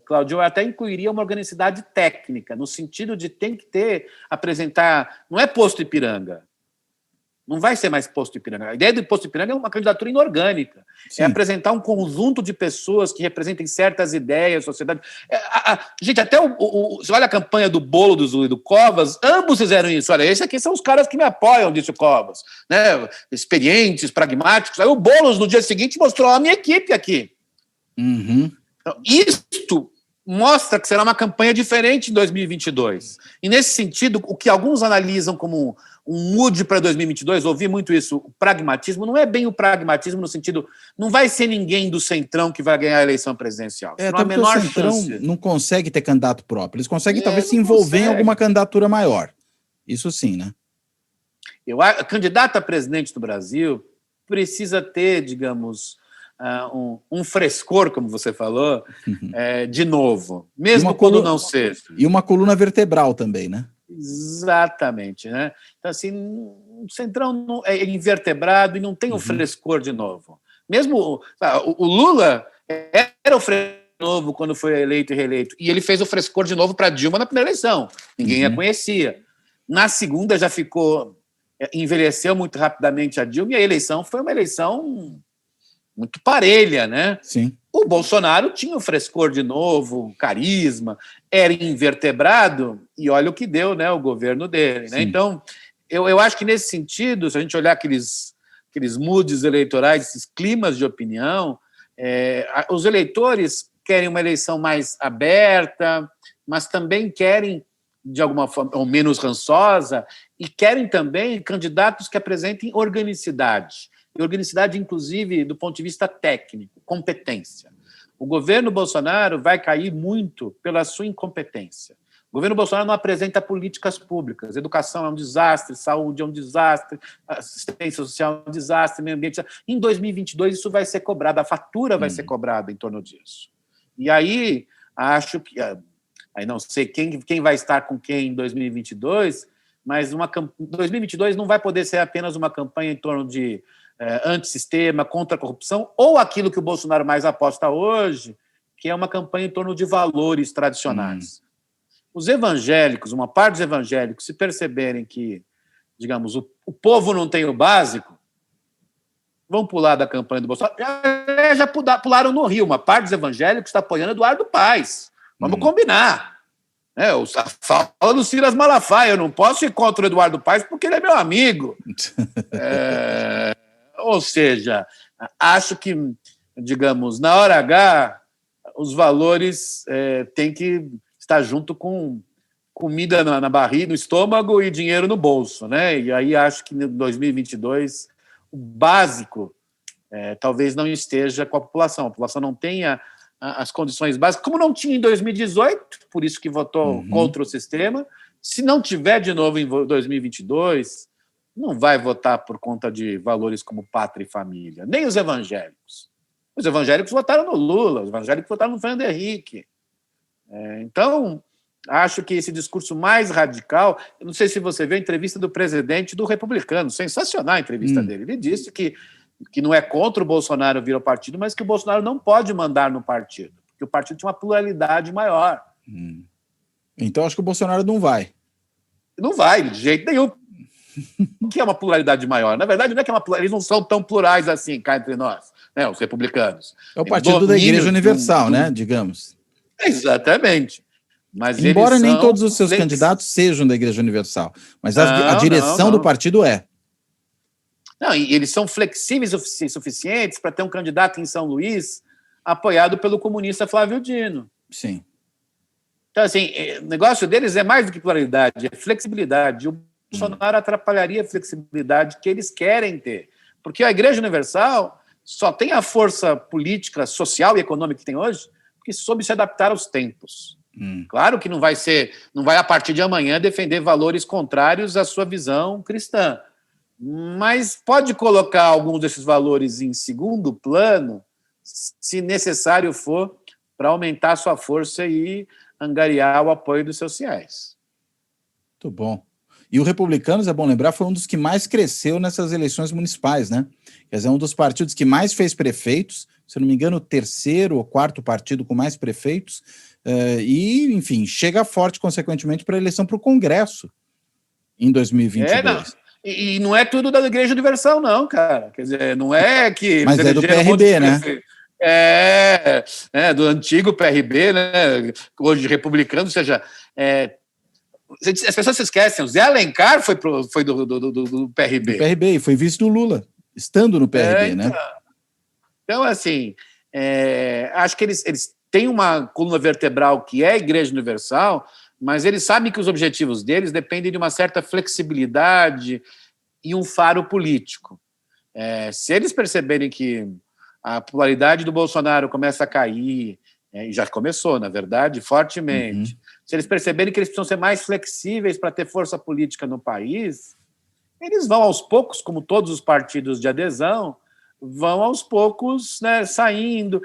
Cláudio, eu até incluiria uma organicidade técnica, no sentido de tem que apresentar... Não é posto Ipiranga. Não vai ser mais posto Ipiranga. A ideia do posto Ipiranga é uma candidatura inorgânica. Sim. É apresentar um conjunto de pessoas que representem certas ideias, sociedade. Gente, até você olha a campanha do Boulos e do Covas, ambos fizeram isso. Olha, esses aqui são os caras que me apoiam, disse o Covas. Né? Experientes, pragmáticos. Aí o Boulos, no dia seguinte, mostrou a minha equipe aqui. Uhum. Então, isto mostra que será uma campanha diferente em 2022. E, nesse sentido, o que alguns analisam como um mood para 2022, ouvi muito isso, o pragmatismo, não é bem o pragmatismo no sentido, não vai ser ninguém do Centrão que vai ganhar a eleição presidencial. Não há a menor chance. Não consegue ter candidato próprio. Eles conseguem talvez se envolver em alguma candidatura maior. Isso sim, né? A candidata a presidente do Brasil precisa ter, digamos, um frescor, como você falou, de novo, mesmo quando não seja. E uma coluna vertebral também, né? Exatamente, né? Então, assim, o Centrão é invertebrado e não tem o frescor de novo. Mesmo o Lula era o frescor de novo quando foi eleito e reeleito, e ele fez o frescor de novo para Dilma na primeira eleição. Ninguém a conhecia. Na segunda já envelheceu muito rapidamente a Dilma, e a eleição foi uma eleição muito parelha, né? Sim. O Bolsonaro tinha o frescor de novo, o carisma, era invertebrado, e olha o que deu, né, o governo dele. Né? Então, eu acho que, nesse sentido, se a gente olhar aqueles moods eleitorais, esses climas de opinião, os eleitores querem uma eleição mais aberta, mas também querem, de alguma forma, ou menos rançosa, e querem também candidatos que apresentem organicidade. E organicidade, inclusive, do ponto de vista técnico, competência. O governo Bolsonaro vai cair muito pela sua incompetência. O governo Bolsonaro não apresenta políticas públicas. Educação é um desastre, saúde é um desastre, assistência social é um desastre, meio ambiente... Em 2022, isso vai ser cobrado, a fatura vai ser cobrada em torno disso. E aí, acho que... Aí não sei quem vai estar com quem em 2022, mas 2022 não vai poder ser apenas uma campanha em torno de antissistema, contra a corrupção, ou aquilo que o Bolsonaro mais aposta hoje, que é uma campanha em torno de valores tradicionais. Os evangélicos, uma parte dos evangélicos, se perceberem que, digamos, o povo não tem o básico, vão pular da campanha do Bolsonaro. Já pularam no Rio. Uma parte dos evangélicos está apoiando Eduardo Paes. Vamos combinar. A fala do Silas Malafaia. Eu não posso ir contra o Eduardo Paes porque ele é meu amigo. Ou seja, acho que, digamos, na hora H, os valores têm que estar junto com comida na barriga, no estômago e dinheiro no bolso, né? E aí acho que em 2022 o básico talvez não esteja com a população. A população não tenha as condições básicas, como não tinha em 2018, por isso que votou contra o sistema. Se não tiver de novo em 2022... não vai votar por conta de valores como pátria e família, nem os evangélicos. Os evangélicos votaram no Lula, os evangélicos votaram no Fernando Henrique. Então, acho que esse discurso mais radical... Eu não sei se você viu a entrevista do presidente do Republicano, sensacional a entrevista dele. Ele disse que não é contra o Bolsonaro vir ao partido, mas que o Bolsonaro não pode mandar no partido, porque o partido tinha uma pluralidade maior. Então, acho que o Bolsonaro não vai. Não vai, de jeito nenhum. O que é uma pluralidade maior? Na verdade, não é que é eles não são tão plurais assim, cá entre nós, né, os republicanos. É o partido da Igreja Universal, né, digamos. Exatamente. Mas Embora eles nem são todos os seus candidatos sejam da Igreja Universal, mas a direção do partido é. Não, e eles são flexíveis o suficientes para ter um candidato em São Luís apoiado pelo comunista Flávio Dino. Sim. Então, assim, o negócio deles é mais do que pluralidade, é flexibilidade. O Bolsonaro atrapalharia a flexibilidade que eles querem ter. Porque a Igreja Universal só tem a força política, social e econômica que tem hoje porque soube se adaptar aos tempos. Claro que não vai a partir de amanhã defender valores contrários à sua visão cristã, mas pode colocar alguns desses valores em segundo plano, se necessário for, para aumentar a sua força e angariar o apoio dos seus fiéis. Muito bom. E o Republicanos, é bom lembrar, foi um dos que mais cresceu nessas eleições municipais, né? Quer dizer, um dos partidos que mais fez prefeitos, se eu não me engano, o terceiro ou quarto partido com mais prefeitos, e, enfim, chega forte, consequentemente, para a eleição para o Congresso em 2022. E não é tudo da Igreja Universal, não, cara. Quer dizer, não é que... Mas é do PRB, né? Do antigo PRB, né? Hoje republicano, ou seja... as pessoas se esquecem, o Zé Alencar foi do PRB. Do PRB, e foi vice do Lula, estando no PRB, né? Então, assim, acho que eles têm uma coluna vertebral que é a Igreja Universal, mas eles sabem que os objetivos deles dependem de uma certa flexibilidade e um faro político. Se eles perceberem que a popularidade do Bolsonaro começa a cair, e já começou, na verdade, fortemente, se eles perceberem que eles precisam ser mais flexíveis para ter força política no país, eles vão aos poucos, como todos os partidos de adesão, vão aos poucos, né, saindo.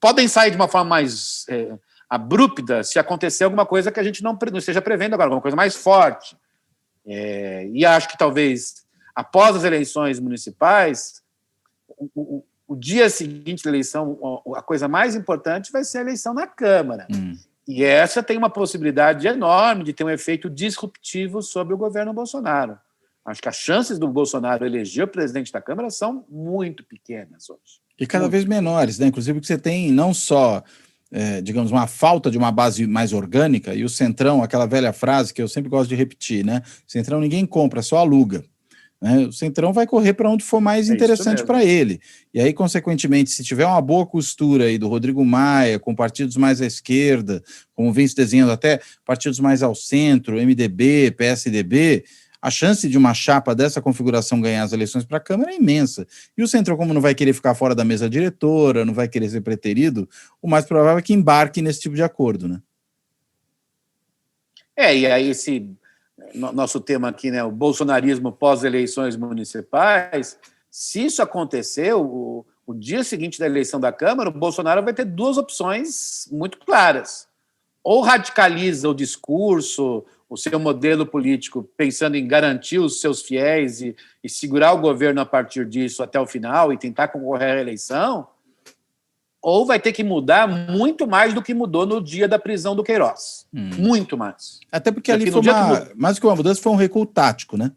Podem sair de uma forma mais abrupta se acontecer alguma coisa que a gente não esteja prevendo agora, alguma coisa mais forte. E acho que talvez, após as eleições municipais, o dia seguinte da eleição, a coisa mais importante vai ser a eleição na Câmara. E essa tem uma possibilidade enorme de ter um efeito disruptivo sobre o governo Bolsonaro. Acho que as chances do Bolsonaro eleger o presidente da Câmara são muito pequenas hoje. E cada vez menores, né? Inclusive que você tem não só, digamos, uma falta de uma base mais orgânica, e o Centrão, aquela velha frase que eu sempre gosto de repetir, né? Centrão ninguém compra, só aluga. Né? O Centrão vai correr para onde for mais interessante para ele. E aí, consequentemente, se tiver uma boa costura aí do Rodrigo Maia, com partidos mais à esquerda, como vem se desenhando até partidos mais ao centro, MDB, PSDB, a chance de uma chapa dessa configuração ganhar as eleições para a Câmara é imensa. E o Centrão, como não vai querer ficar fora da mesa diretora, não vai querer ser preterido, o mais provável é que embarque nesse tipo de acordo, né? E aí esse nosso tema aqui, né, o bolsonarismo pós-eleições municipais, se isso acontecer, o dia seguinte da eleição da Câmara, o Bolsonaro vai ter duas opções muito claras. Ou radicaliza o discurso, o seu modelo político, pensando em garantir os seus fiéis e segurar o governo a partir disso até o final e tentar concorrer à eleição, ou vai ter que mudar muito mais do que mudou no dia da prisão do Queiroz. Muito mais. Até porque ali foi mais do que uma mudança, foi um recuo tático, né?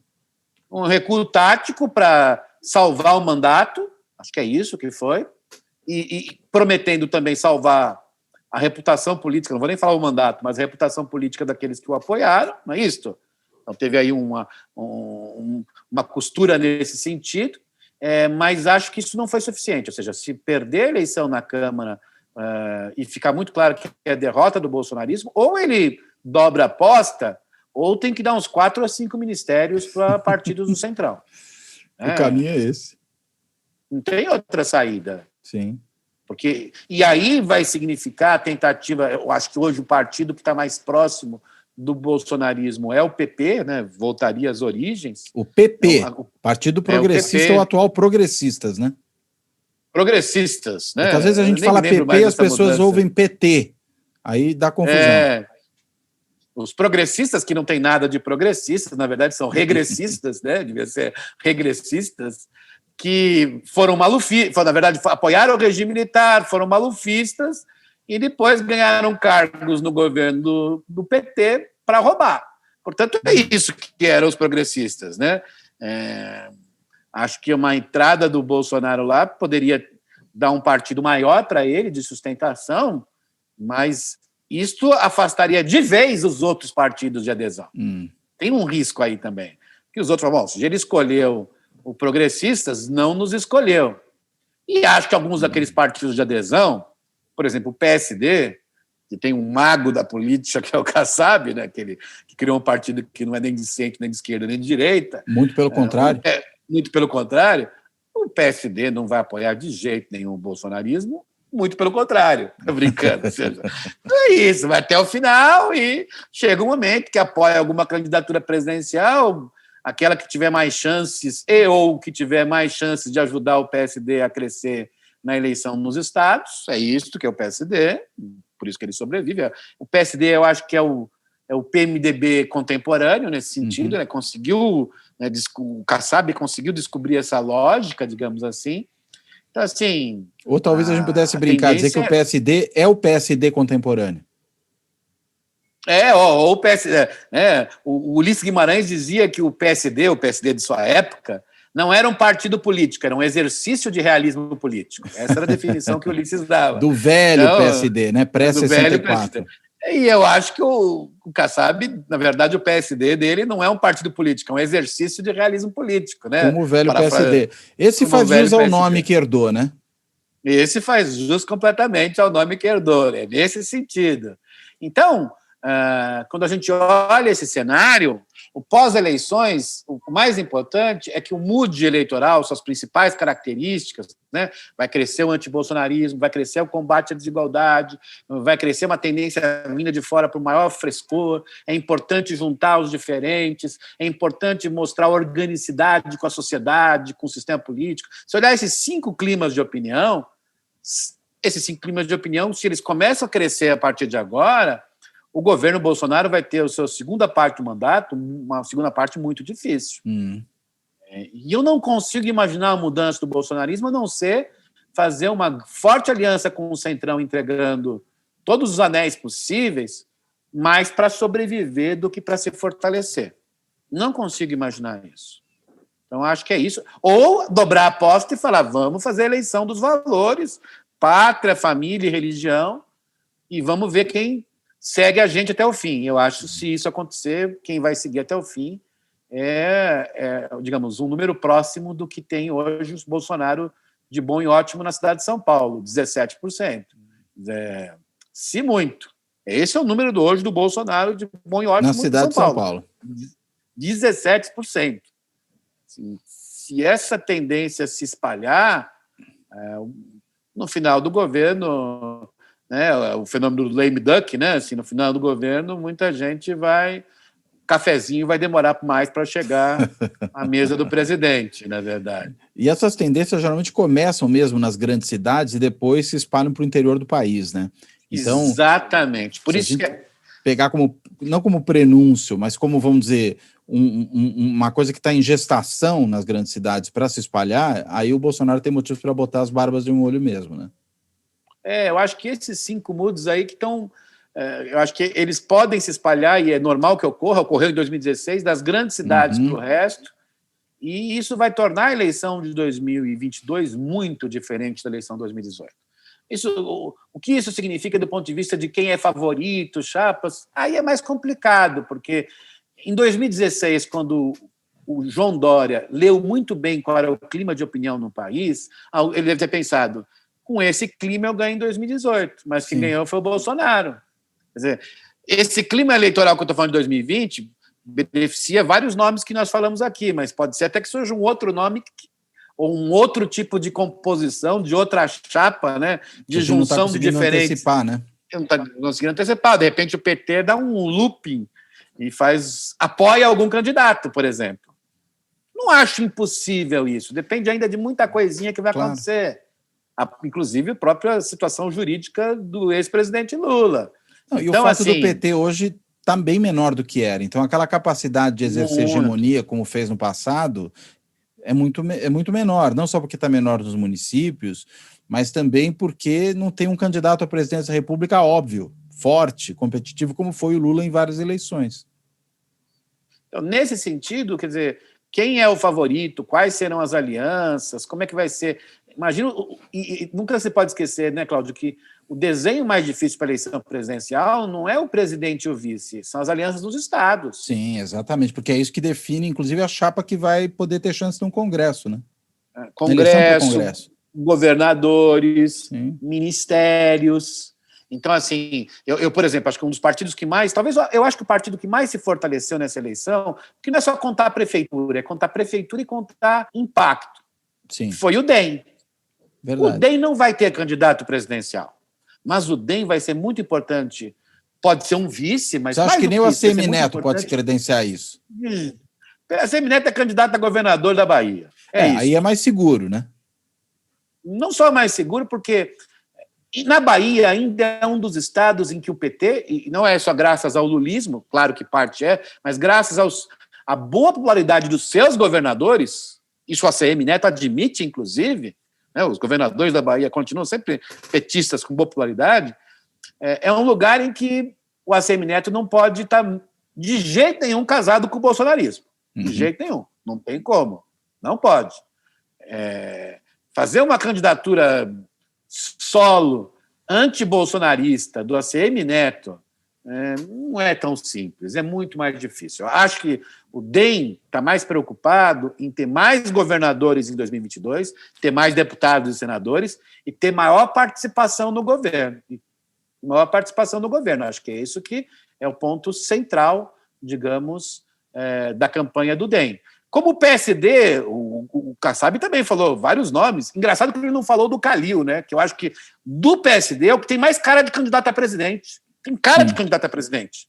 Um recuo tático para salvar o mandato, acho que é isso que foi, e prometendo também salvar a reputação política, não vou nem falar o mandato, mas a reputação política daqueles que o apoiaram, não é isso? Então teve aí uma costura nesse sentido, mas acho que isso não foi suficiente, ou seja, se perder a eleição na Câmara e ficar muito claro que é derrota do bolsonarismo, ou ele dobra a aposta, ou tem que dar uns 4 a 5 ministérios para partidos do Centrão. O caminho é esse. Não tem outra saída. Sim. E aí vai significar a tentativa, eu acho que hoje o partido que está mais próximo do bolsonarismo é o PP, né? Voltaria às origens. O PP, Partido Progressista, o PP, ou atual Progressistas, né? Progressistas, né? Porque às vezes a gente fala PP e as pessoas ouvem PT, aí dá confusão. Os progressistas, que não tem nada de progressistas, na verdade são regressistas, né? Devia ser regressistas, que foram malufistas, na verdade apoiaram o regime militar, foram malufistas e depois ganharam cargos no governo do PT para roubar. Portanto, é isso que eram os progressistas, né? Acho que uma entrada do Bolsonaro lá poderia dar um partido maior para ele, de sustentação, mas isto afastaria de vez os outros partidos de adesão. Tem um risco aí também. Que os outros falam, bom, se ele escolheu o Progressistas, não nos escolheu. E acho que alguns daqueles partidos de adesão, por exemplo, o PSD, que tem um mago da política, que é o Kassab, né, que criou um partido que não é nem de centro, nem de esquerda, nem de direita. Muito pelo contrário. Muito pelo contrário. O PSD não vai apoiar de jeito nenhum o bolsonarismo, muito pelo contrário. Estou brincando. Ou seja, é isso, vai até o final e chega um momento que apoia alguma candidatura presidencial, aquela que tiver mais chances ou que tiver mais chances de ajudar o PSD a crescer na eleição nos estados. É isso que é o PSD, por isso que ele sobrevive. O PSD, eu acho que é o PMDB contemporâneo nesse sentido, né? Conseguiu, né, o Kassab conseguiu descobrir essa lógica, digamos assim. Então, assim... Ou talvez a gente pudesse brincar, dizer que o PSD é o PSD contemporâneo. Ou o PSD... o Ulisses Guimarães dizia que o PSD de sua época, não era um partido político, era um exercício de realismo político. Essa era a definição que o Ulisses dava. Do velho PSD, né? Pré-64. E eu acho que o Kassab, na verdade, o PSD dele não é um partido político, é um exercício de realismo político, né? Como o velho PSD. Esse faz jus ao nome que herdou, né? Esse faz jus completamente ao nome que herdou, é nesse sentido. Então, quando a gente olha esse cenário, o pós-eleições, o mais importante é que o mood eleitoral, suas principais características, né, vai crescer o antibolsonarismo, vai crescer o combate à desigualdade, vai crescer uma tendência vinda de fora para o maior frescor, é importante juntar os diferentes, é importante mostrar organicidade com a sociedade, com o sistema político. Se olhar esses 5 climas de opinião, se eles começam a crescer a partir de agora, o governo Bolsonaro vai ter a sua segunda parte do mandato, uma segunda parte muito difícil. E eu não consigo imaginar a mudança do bolsonarismo a não ser fazer uma forte aliança com o Centrão, entregando todos os anéis possíveis, mais para sobreviver do que para se fortalecer. Não consigo imaginar isso. Então, acho que é isso. Ou dobrar a aposta e falar, vamos fazer a eleição dos valores, pátria, família e religião, e vamos ver quem segue a gente até o fim. Eu acho que, se isso acontecer, quem vai seguir até o fim digamos, um número próximo do que tem hoje o Bolsonaro de bom e ótimo na cidade de São Paulo, 17%. Se muito. Esse é o número hoje do Bolsonaro de bom e ótimo na cidade de São Paulo. 17%. Se essa tendência se espalhar, no final do governo... o fenômeno do lame duck, né? Assim, no final do governo, muita gente cafezinho vai demorar mais para chegar à mesa do presidente, na verdade. E essas tendências geralmente começam mesmo nas grandes cidades e depois se espalham para o interior do país, né? Então, exatamente. Por isso que pegar não como prenúncio, mas como, vamos dizer, uma coisa que está em gestação nas grandes cidades para se espalhar, aí o Bolsonaro tem motivos para botar as barbas de um olho mesmo, né? Eu acho que esses 5 moods aí que estão... eu acho que eles podem se espalhar, e é normal que ocorreu em 2016, das grandes cidades para o resto, e isso vai tornar a eleição de 2022 muito diferente da eleição de 2018. O que isso significa do ponto de vista de quem é favorito, chapas, aí é mais complicado, porque em 2016, quando o João Dória leu muito bem qual era o clima de opinião no país, ele deve ter pensado... Com esse clima eu ganhei em 2018, mas quem ganhou foi o Bolsonaro. Quer dizer, esse clima eleitoral que eu estou falando de 2020 beneficia vários nomes que nós falamos aqui, mas pode ser até que surja um outro nome ou um outro tipo de composição, de outra chapa, né? De junção de diferentes... Antecipar, né? Não está conseguindo antecipar. De repente o PT dá um looping e apoia algum candidato, por exemplo. Não acho impossível isso. Depende ainda de muita coisinha que vai acontecer. Inclusive a própria situação jurídica do ex-presidente Lula. E o fato do PT hoje está bem menor do que era. Então, aquela capacidade de exercer hegemonia, como fez no passado, é muito menor. Não só porque está menor nos municípios, mas também porque não tem um candidato à presidência da República óbvio, forte, competitivo, como foi o Lula em várias eleições. Então, nesse sentido, quer dizer, quem é o favorito, quais serão as alianças, como é que vai ser... Imagina, e nunca se pode esquecer, né, Cláudio, que o desenho mais difícil para a eleição presidencial não é o presidente e o vice, são as alianças dos estados. Sim, exatamente, porque é isso que define, inclusive, a chapa que vai poder ter chance no Congresso, né? Congresso, governadores, sim, ministérios. Então, assim, eu, por exemplo, acho que um dos partidos que mais, talvez eu acho que o partido que mais se fortaleceu nessa eleição, porque não é só contar a prefeitura, é contar a prefeitura e contar impacto. sim. Foi o DEM. Verdade. O DEM não vai ter candidato presidencial, mas o DEM vai ser muito importante. Pode ser um vice, mas... Você acha que nem o ACM Neto pode se credenciar isso? A ACM Neto é candidato a governador da Bahia. Isso. Aí é mais seguro, né? Não só mais seguro, porque na Bahia ainda é um dos estados em que o PT, e não é só graças ao lulismo, claro que parte mas graças à boa popularidade dos seus governadores, isso a ACM Neto admite, inclusive, né, os governadores da Bahia continuam sempre petistas com boa popularidade, é um lugar em que o ACM Neto não pode estar de jeito nenhum casado com o bolsonarismo. De jeito nenhum. Não tem como. Não pode. Fazer uma candidatura solo anti-bolsonarista do ACM Neto não é tão simples, é muito mais difícil. Eu acho que o DEM está mais preocupado em ter mais governadores em 2022, ter mais deputados e senadores e ter maior participação no governo. Acho que é isso que é o ponto central, digamos, da campanha do DEM. Como o PSD, o Kassab também falou vários nomes. Engraçado que ele não falou do Calil, né? Que eu acho que do PSD é o que tem mais cara de candidato a presidente. Tem cara de candidato a presidente.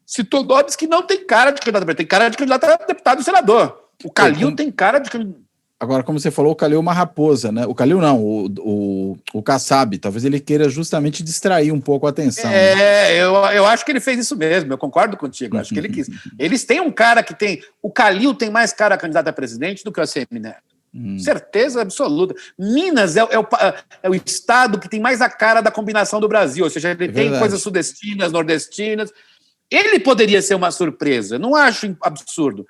Citou nomes que não tem cara de candidato a presidente, tem cara de candidato a deputado e senador. O Calil tem cara de candidato. Agora, como você falou, o Calil é uma raposa, né? O Calil não, o Kassab. Talvez ele queira justamente distrair um pouco a atenção. Né? Eu acho que ele fez isso mesmo, eu concordo contigo. Acho que ele quis. Eles têm um cara que tem... O Calil tem mais cara a candidato a presidente do que o ACM Neto. Certeza absoluta. Minas é o estado que tem mais a cara da combinação do Brasil, ou seja, ele tem coisas sudestinas, nordestinas. Ele poderia ser uma surpresa, não acho absurdo.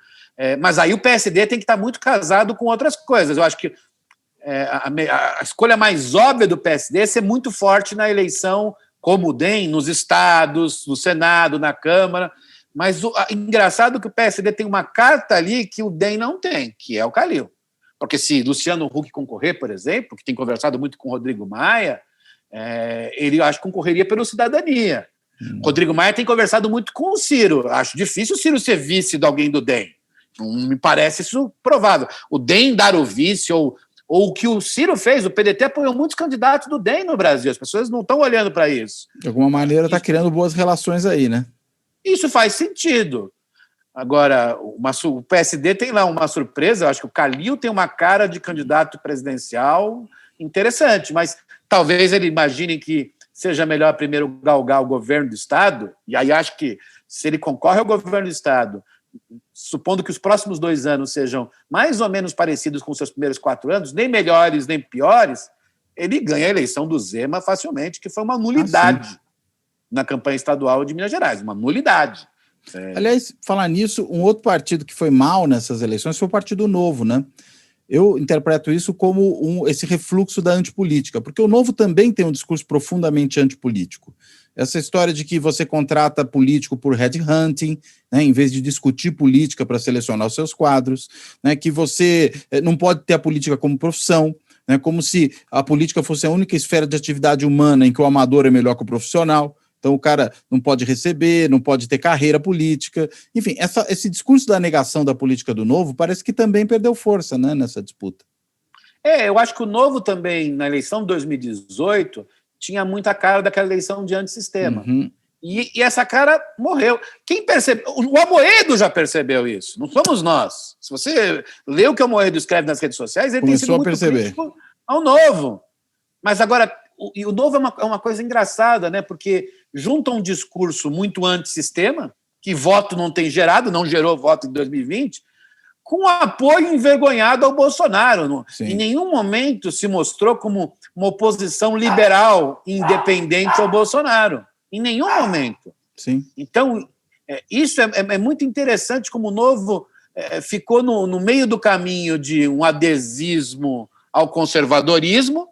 Mas aí o PSD tem que estar muito casado com outras coisas. Eu acho que a escolha mais óbvia do PSD é ser muito forte na eleição, como o DEM, nos estados, no Senado, na Câmara. Mas engraçado que o PSD tem uma carta ali que o DEM não tem, que é o Calil. Porque se Luciano Huck concorrer, por exemplo, que tem conversado muito com o Rodrigo Maia, ele, acho que concorreria pela cidadania. Rodrigo Maia tem conversado muito com o Ciro. Acho difícil o Ciro ser vice de alguém do DEM. Não me parece isso provável. O DEM dar o vice, ou o que o Ciro fez, o PDT apoiou muitos candidatos do DEM no Brasil. As pessoas não estão olhando para isso. De alguma maneira está criando boas relações aí, né? Isso faz sentido. Agora, o PSD tem lá uma surpresa, eu acho que o Calil tem uma cara de candidato presidencial interessante, mas talvez ele imagine que seja melhor primeiro galgar o governo do Estado, e aí acho que se ele concorre ao governo do Estado, supondo que os próximos 2 anos sejam mais ou menos parecidos com os seus primeiros 4 anos, nem melhores nem piores, ele ganha a eleição do Zema facilmente, que foi uma nulidade na campanha estadual de Minas Gerais, uma nulidade. Aliás, falar nisso, um outro partido que foi mal nessas eleições foi o Partido Novo, né? Eu interpreto isso como esse refluxo da antipolítica, porque o Novo também tem um discurso profundamente antipolítico. Essa história de que você contrata político por headhunting, né, em vez de discutir política para selecionar os seus quadros, né, que você não pode ter a política como profissão, né, como se a política fosse a única esfera de atividade humana em que o amador é melhor que o profissional. Então o cara não pode receber, não pode ter carreira política. Enfim, esse discurso da negação da política do Novo parece que também perdeu força, né, nessa disputa. Eu acho que o Novo também, na eleição de 2018, tinha muita cara daquela eleição de antissistema. E essa cara morreu. Quem percebeu? O Amoedo já percebeu isso, não somos nós. Se você lê o que o Amoedo escreve nas redes sociais, ele começou tem sido muito crítico ao Novo. Mas agora, o Novo é uma coisa engraçada, né? Porque junta um discurso muito antissistema, que voto não tem gerado, não gerou voto em 2020, com apoio envergonhado ao Bolsonaro. Em nenhum momento se mostrou como uma oposição liberal, independente ao Bolsonaro. Em nenhum momento. Sim. Então, Isso é muito interessante como o Novo ficou no meio do caminho de um adesismo ao conservadorismo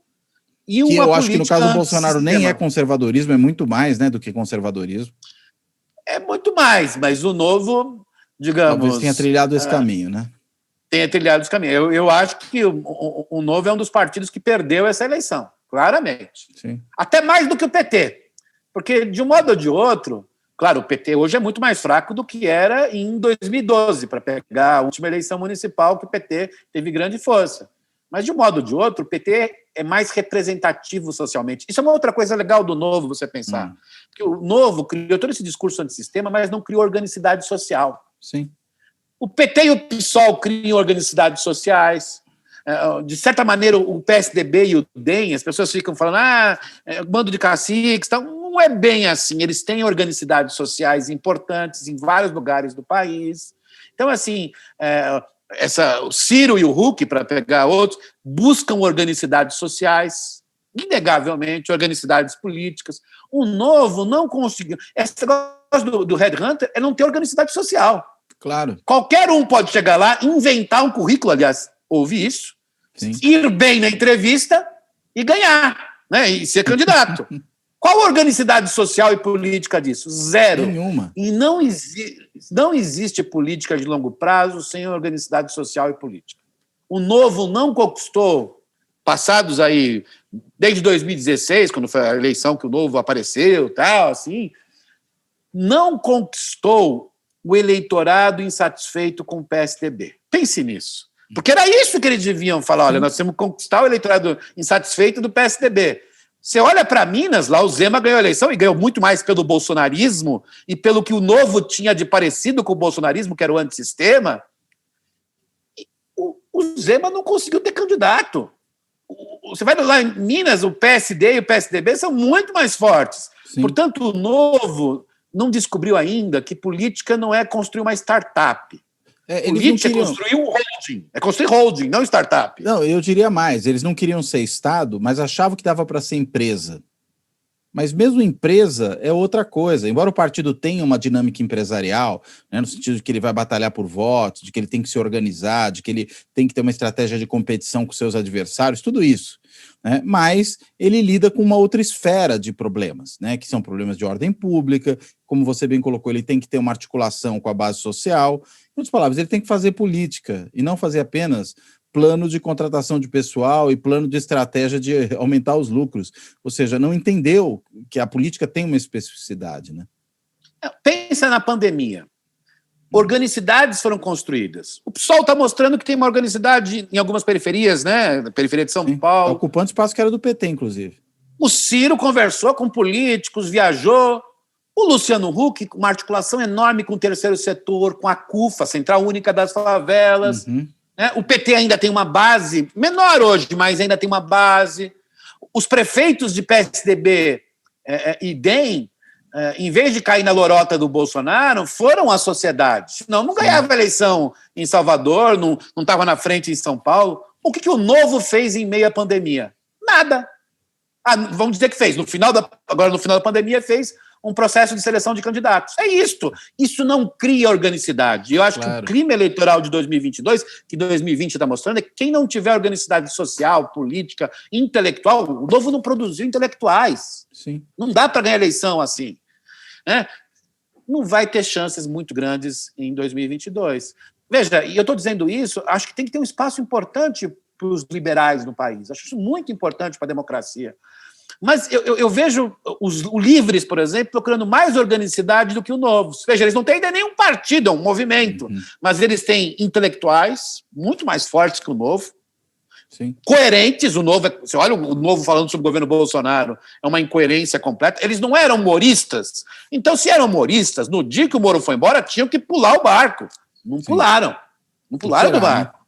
e que uma eu acho que no caso do Bolsonaro nem é conservadorismo. conservadorismo, é muito mais, né, do que conservadorismo. É muito mais, mas o Novo, Talvez tenha digamos, trilhado esse caminho, né? tenha trilhado esse caminho. Eu acho que o Novo é um dos partidos que perdeu essa eleição, claramente. Sim. Até mais do que o PT. Porque, de um modo ou de outro, claro, o PT hoje é muito mais fraco do que era em 2012, para pegar a última eleição municipal, que o PT teve grande força. Mas, de um modo ou de outro, o PT é mais representativo socialmente. Isso é uma outra coisa legal do Novo, você pensar. Porque o Novo criou todo esse discurso antissistema, mas não criou organicidade social. Sim. O PT e o PSOL criam organicidades sociais. De certa maneira, o PSDB e o DEM, as pessoas ficam falando, bando de caciques, tal. Não é bem assim. Eles têm organicidades sociais importantes em vários lugares do país. Então, assim, o Ciro e o Huck, para pegar outros, buscam organicidades sociais, inegavelmente, organicidades políticas. O Novo não conseguiu. Esse negócio do Red Hunter é não ter organicidade social. Claro. Qualquer um pode chegar lá, inventar um currículo, aliás, ouvir isso, Sim. ir bem na entrevista e ganhar, né? E ser candidato. Qual a organicidade social e política disso? Zero. Nenhuma. E não existe política de longo prazo sem organicidade social e política. O Novo não conquistou, passados aí, desde 2016, quando foi a eleição que o Novo apareceu, tal, assim, não conquistou o eleitorado insatisfeito com o PSDB. Pense nisso. Porque era isso que eles deviam falar. Olha, nós temos que conquistar o eleitorado insatisfeito do PSDB. Você olha para Minas, lá o Zema ganhou a eleição e ganhou muito mais pelo bolsonarismo e pelo que o Novo tinha de parecido com o bolsonarismo, que era o antissistema. O Zema não conseguiu ter candidato. Você vai lá em Minas, o PSD e o PSDB são muito mais fortes. Sim. Portanto, o Novo não descobriu ainda que política não é construir uma startup. Política é construir um holding. É construir holding, não startup. Não, eu diria mais. Eles não queriam ser Estado, mas achavam que dava para ser empresa. Mas mesmo empresa é outra coisa. Embora o partido tenha uma dinâmica empresarial, né, no sentido de que ele vai batalhar por votos, de que ele tem que se organizar, de que ele tem que ter uma estratégia de competição com seus adversários, tudo isso. Né? Mas ele lida com uma outra esfera de problemas, né, que são problemas de ordem pública. Como você bem colocou, ele tem que ter uma articulação com a base social. Em outras palavras, ele tem que fazer política e não fazer apenas plano de contratação de pessoal e plano de estratégia de aumentar os lucros. Ou seja, não entendeu que a política tem uma especificidade, né? Pensa na pandemia. Organicidades foram construídas. O PSOL está mostrando que tem uma organicidade em algumas periferias, né? Na periferia de São Paulo. Ocupando espaço que era do PT, inclusive. O Ciro conversou com políticos, viajou. O Luciano Huck, com uma articulação enorme com o terceiro setor, com a CUFA, Central Única das Favelas. O PT ainda tem uma base, menor hoje, mas ainda tem uma base. Os prefeitos de PSDB e DEM, em vez de cair na lorota do Bolsonaro, foram à sociedade. Senão não ganhava eleição em Salvador, não estava na frente em São Paulo. O que o Novo fez em meio à pandemia? Nada. Vamos dizer que fez. Agora, no final da pandemia, fez um processo de seleção de candidatos. É isto. Isso não cria organicidade. Eu acho que o crime eleitoral de 2022, que 2020 está mostrando, é que quem não tiver organicidade social, política, intelectual, o Novo não produziu intelectuais. Sim. Não dá para ganhar eleição assim. Né? Não vai ter chances muito grandes em 2022. Veja, e eu estou dizendo isso, acho que tem que ter um espaço importante para os liberais no país. Acho isso muito importante para a democracia. Mas eu vejo os Livres, por exemplo, procurando mais organicidade do que o Novo. Veja, eles não têm ainda nenhum partido, é um movimento, mas eles têm intelectuais muito mais fortes que o Novo, Sim. Coerentes. O Novo, você olha o Novo falando sobre o governo Bolsonaro, é uma incoerência completa. Eles não eram humoristas. Então, se eram humoristas, no dia que o Moro foi embora, tinham que pular o barco. Não pularam. Não pularam do barco.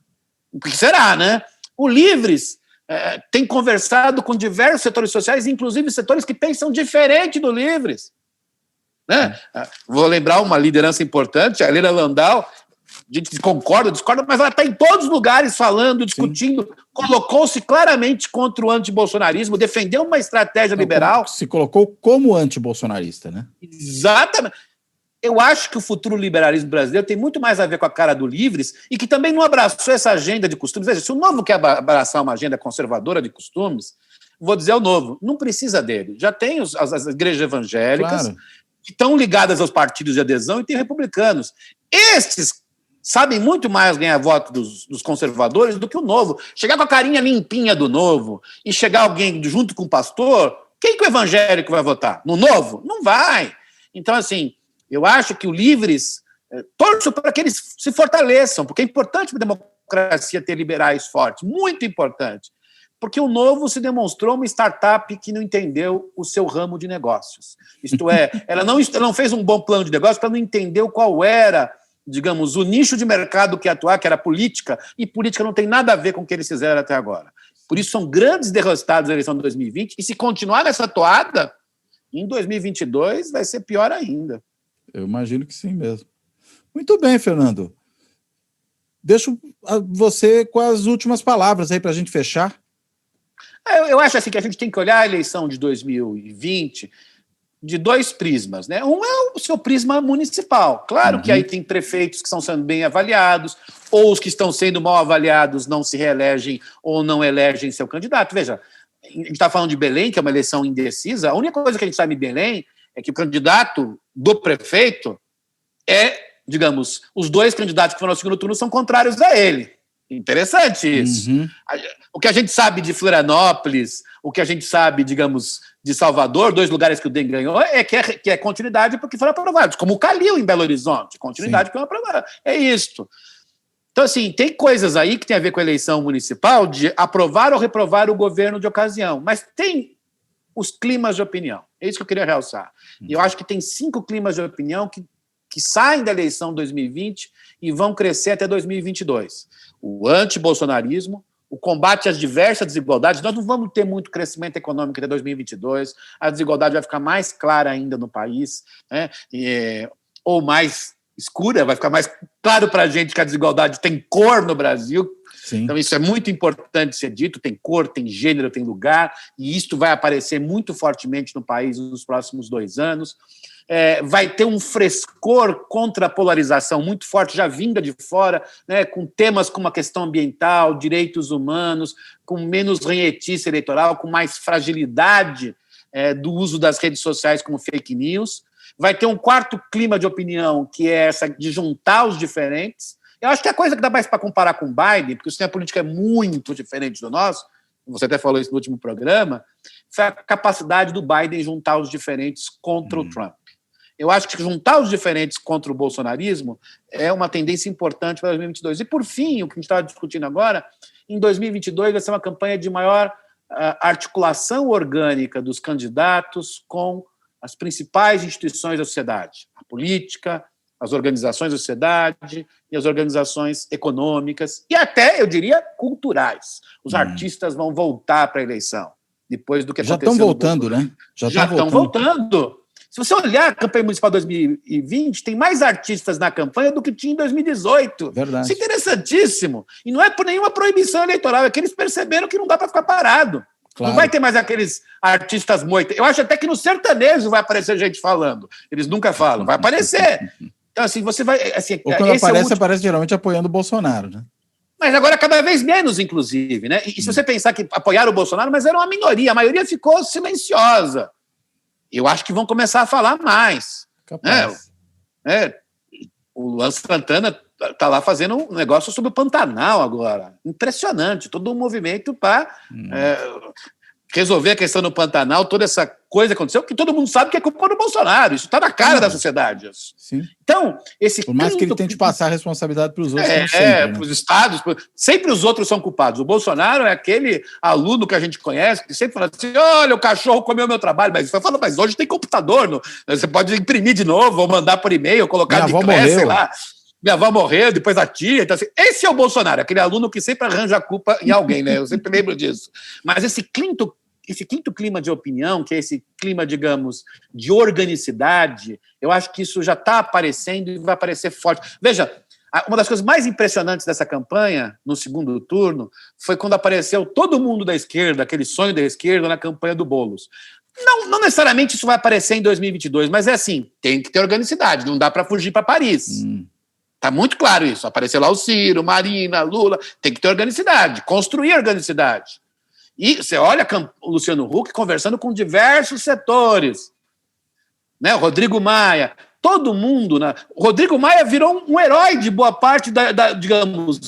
O que será, né? O Livres tem conversado com diversos setores sociais, inclusive setores que pensam diferente do Livres. Né? Vou lembrar uma liderança importante, a Helena Landau. A gente concorda, discorda, mas ela está em todos os lugares falando, discutindo, colocou-se claramente contra o antibolsonarismo, defendeu uma estratégia liberal. Se colocou como antibolsonarista, né? Exatamente. Eu acho que o futuro liberalismo brasileiro tem muito mais a ver com a cara do Livres e que também não abraçou essa agenda de costumes. Veja, se o Novo quer abraçar uma agenda conservadora de costumes, vou dizer o Novo, não precisa dele. Já tem as igrejas evangélicas, claro, que estão ligadas aos partidos de adesão, e tem republicanos. Estes sabem muito mais ganhar voto dos conservadores do que o Novo. Chegar com a carinha limpinha do Novo e chegar alguém junto com o pastor, quem que o evangélico vai votar? No Novo? Não vai. Então, assim, eu acho que o Livres, torço para que eles se fortaleçam, porque é importante para a democracia ter liberais fortes, muito importante. Porque o Novo se demonstrou uma startup que não entendeu o seu ramo de negócios. Isto é, ela não fez um bom plano de negócio, porque ela não entendeu qual era, digamos, o nicho de mercado que ia atuar, que era política, e política não tem nada a ver com o que eles fizeram até agora. Por isso são grandes derrotados na eleição de 2020, e se continuar nessa toada, em 2022 vai ser pior ainda. Eu imagino que sim mesmo. Muito bem, Fernando. Deixo você com as últimas palavras aí para a gente fechar. Eu acho assim que a gente tem que olhar a eleição de 2020 de dois prismas, né? Um é o seu prisma municipal. Claro que aí tem prefeitos que estão sendo bem avaliados, ou os que estão sendo mal avaliados não se reelegem ou não elegem seu candidato. Veja, a gente está falando de Belém, que é uma eleição indecisa. A única coisa que a gente sabe em Belém é que o candidato do prefeito digamos, os dois candidatos que foram ao segundo turno são contrários a ele. Interessante isso. O que a gente sabe de Florianópolis, o que a gente sabe, digamos, de Salvador, 2 lugares que o DEM ganhou, que é continuidade porque foram aprovados, como o Calil em Belo Horizonte, continuidade porque foram aprovados. É isto. Então, assim, tem coisas aí que tem a ver com a eleição municipal de aprovar ou reprovar o governo de ocasião, mas tem os climas de opinião. É isso que eu queria realçar. E eu acho que tem 5 climas de opinião que saem da eleição 2020 e vão crescer até 2022. O antibolsonarismo, o combate às diversas desigualdades. Nós não vamos ter muito crescimento econômico até 2022, a desigualdade vai ficar mais clara ainda no país, né? Ou mais escura, vai ficar mais claro para a gente que a desigualdade tem cor no Brasil. Sim. Então isso é muito importante ser dito, tem cor, tem gênero, tem lugar, e isto vai aparecer muito fortemente no país nos próximos 2 anos. Vai ter um frescor contra a polarização muito forte, já vinda de fora, né, com temas como a questão ambiental, direitos humanos, com menos ranhetice eleitoral, com mais fragilidade do uso das redes sociais como fake news. Vai ter um quarto clima de opinião, que é essa de juntar os diferentes. Eu acho que a coisa que dá mais para comparar com o Biden, porque o sistema político é muito diferente do nosso, você até falou isso no último programa, foi a capacidade do Biden juntar os diferentes contra o Trump. Eu acho que juntar os diferentes contra o bolsonarismo é uma tendência importante para 2022. E, por fim, o que a gente estava discutindo agora, em 2022 vai ser uma campanha de maior articulação orgânica dos candidatos com as principais instituições da sociedade, a política, as organizações da sociedade e as organizações econômicas e até, eu diria, culturais. Os artistas vão voltar para a eleição, depois do que aconteceu. Já estão voltando, né? Já estão voltando. Se você olhar a campanha municipal 2020, tem mais artistas na campanha do que tinha em 2018. Verdade. Isso é interessantíssimo. E não é por nenhuma proibição eleitoral, é que eles perceberam que não dá para ficar parado. Claro. Não vai ter mais aqueles artistas moitas. Eu acho até que no sertanejo vai aparecer gente falando. Eles nunca falam, vai aparecer. Então, assim, você vai... Assim, ou quando aparece geralmente apoiando o Bolsonaro, né? Mas agora cada vez menos, inclusive, né? E se você pensar que apoiaram o Bolsonaro, mas era uma minoria, a maioria ficou silenciosa. Eu acho que vão começar a falar mais. Capaz. O Luan Santana está lá fazendo um negócio sobre o Pantanal agora. Impressionante. Todo um movimento para resolver a questão do Pantanal, toda essa coisa aconteceu, que todo mundo sabe que é culpa do Bolsonaro. Isso está na cara da sociedade. Sim. Então, por mais que ele tente passar a responsabilidade para os outros. Para os estados. Sempre os outros são culpados. O Bolsonaro é aquele aluno que a gente conhece, que sempre fala assim, olha, o cachorro comeu meu trabalho. Mas hoje tem computador. Você pode imprimir de novo, ou mandar por e-mail, colocar de classe, sei lá. Minha avó morreu, depois a tia. Então, assim, esse é o Bolsonaro, aquele aluno que sempre arranja a culpa em alguém, né? Eu sempre lembro disso. Mas esse quinto clima de opinião, que é esse clima, digamos, de organicidade, eu acho que isso já está aparecendo e vai aparecer forte. Veja, uma das coisas mais impressionantes dessa campanha, no segundo turno, foi quando apareceu todo mundo da esquerda, aquele sonho da esquerda, na campanha do Boulos. Não necessariamente isso vai aparecer em 2022, mas é assim, tem que ter organicidade, não dá para fugir para Paris. Está muito claro isso. Apareceu lá o Ciro, Marina, Lula, tem que ter organicidade, construir organicidade. E você olha o Luciano Huck conversando com diversos setores, né? O Rodrigo Maia, todo mundo, né? O Rodrigo Maia virou um herói de boa parte digamos,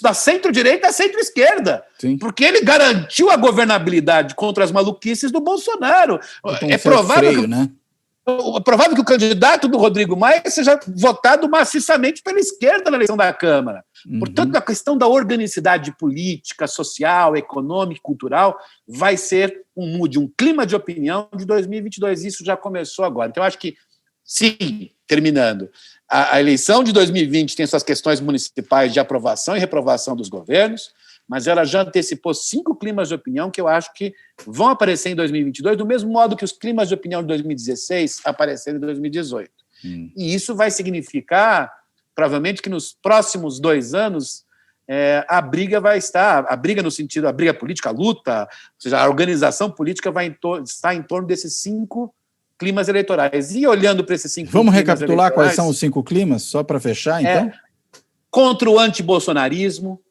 da centro-direita à centro-esquerda, porque ele garantiu a governabilidade contra as maluquices do Bolsonaro. É provável que o candidato do Rodrigo Maia seja votado maciçamente pela esquerda na eleição da Câmara. Portanto, a questão da organicidade política, social, econômica, cultural vai ser um clima de opinião de 2022. Isso já começou agora. Então, eu acho que, sim, terminando, a eleição de 2020 tem suas questões municipais de aprovação e reprovação dos governos, mas ela já antecipou 5 climas de opinião que eu acho que vão aparecer em 2022, do mesmo modo que os climas de opinião de 2016 apareceram em 2018. E isso vai significar, provavelmente, que nos próximos 2 anos a briga vai estar, a briga no sentido, a briga política, a luta, ou seja, a organização política vai estar em torno desses 5 climas eleitorais. E olhando para esses 5 Vamos recapitular quais são os 5 climas, só para fechar, então? Contra o antibolsonarismo,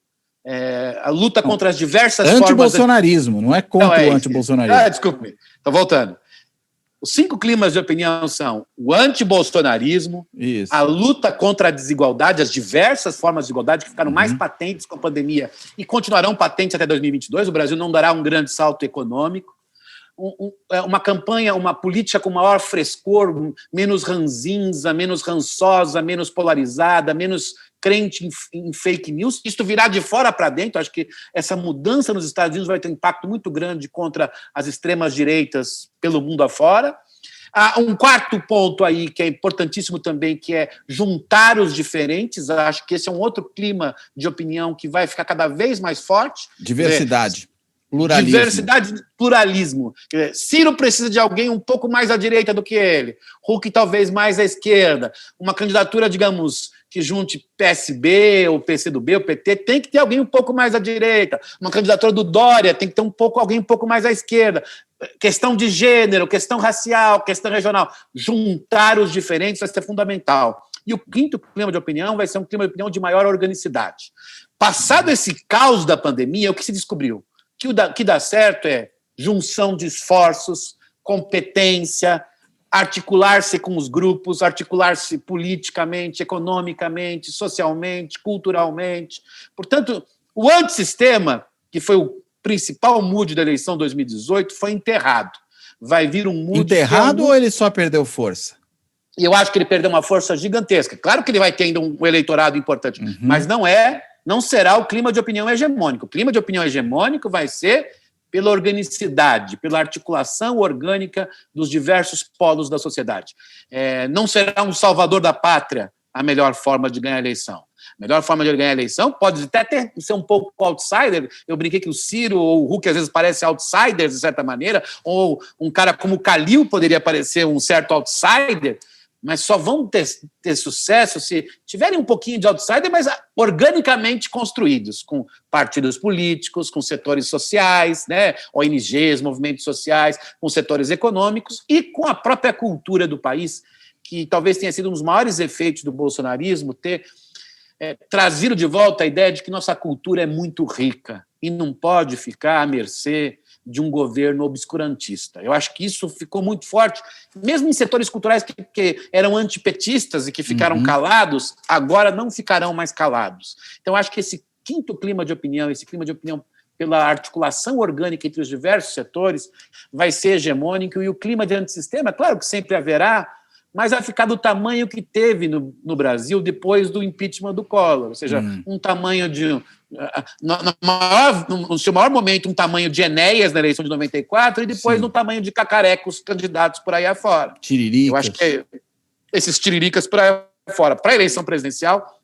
a luta contra as diversas antibolsonarismo, não é contra o antibolsonarismo. Desculpe, estou voltando. Os 5 climas de opinião são o antibolsonarismo, a luta contra a desigualdade, as diversas formas de desigualdade que ficaram mais patentes com a pandemia e continuarão patentes até 2022. O Brasil não dará um grande salto econômico. Uma campanha, uma política com maior frescor, menos ranzinza, menos rançosa, menos polarizada, menos crente em fake news. Isto virá de fora para dentro. Acho que essa mudança nos Estados Unidos vai ter um impacto muito grande contra as extremas direitas pelo mundo afora. Um quarto ponto aí, que é importantíssimo também, que é juntar os diferentes. Acho que esse é um outro clima de opinião que vai ficar cada vez mais forte. Diversidade. Pluralismo. Diversidade, pluralismo. Ciro precisa de alguém um pouco mais à direita do que ele. Huck talvez mais à esquerda. Uma candidatura, digamos, que junte PSB, ou PCdoB, ou PT, tem que ter alguém um pouco mais à direita. Uma candidatura do Dória tem que ter alguém um pouco mais à esquerda. Questão de gênero, questão racial, questão regional. Juntar os diferentes vai ser fundamental. E o quinto clima de opinião vai ser um clima de opinião de maior organicidade. Passado esse caos da pandemia, o que se descobriu? Que o que dá certo é junção de esforços, competência, articular-se com os grupos, articular-se politicamente, economicamente, socialmente, culturalmente. Portanto, o antissistema, que foi o principal mood da eleição de 2018, foi enterrado. Vai vir um mood... Enterrado ou ele só perdeu força? Eu acho que ele perdeu uma força gigantesca. Claro que ele vai ter ainda um eleitorado importante, mas não será o clima de opinião hegemônico. O clima de opinião hegemônico vai ser pela organicidade, pela articulação orgânica dos diversos polos da sociedade. Não será um salvador da pátria a melhor forma de ganhar a eleição. A melhor forma de ganhar a eleição pode até ser um pouco outsider. Eu brinquei que o Ciro ou o Huck às vezes parecem outsiders, de certa maneira, ou um cara como o Calil poderia parecer um certo outsider, mas só vão ter sucesso se tiverem um pouquinho de outsider, mas organicamente construídos, com partidos políticos, com setores sociais, né, ONGs, movimentos sociais, com setores econômicos e com a própria cultura do país, que talvez tenha sido um dos maiores efeitos do bolsonarismo, ter trazido de volta a ideia de que nossa cultura é muito rica e não pode ficar à mercê de um governo obscurantista. Eu acho que isso ficou muito forte, mesmo em setores culturais que eram antipetistas e que ficaram calados, agora não ficarão mais calados. Então, acho que esse quinto clima de opinião, esse clima de opinião pela articulação orgânica entre os diversos setores, vai ser hegemônico, e o clima de antissistema, claro que sempre haverá, mas vai ficar do tamanho que teve no Brasil depois do impeachment do Collor, ou seja, um tamanho de... no seu maior momento, um tamanho de Enéas na eleição de 94 e depois no tamanho de cacarecos candidatos por aí afora. Tiriricas. Eu acho que esses tiriricas por aí afora. Para a eleição presidencial,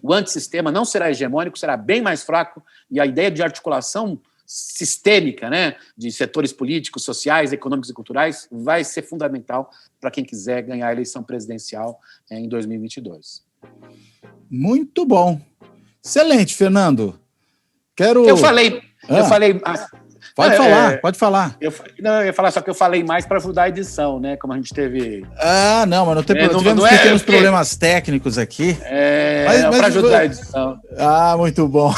o antissistema não será hegemônico, será bem mais fraco, e a ideia de articulação sistêmica, né, de setores políticos, sociais, econômicos e culturais vai ser fundamental para quem quiser ganhar a eleição presidencial em 2022. Muito bom. Excelente, Fernando. Eu Pode falar, pode falar. Eu ia falar, só que eu falei mais para ajudar a edição, né? Como a gente teve... Não, mas não tem problema. Tivemos problemas técnicos aqui. Mas para ajudar a edição. Muito bom.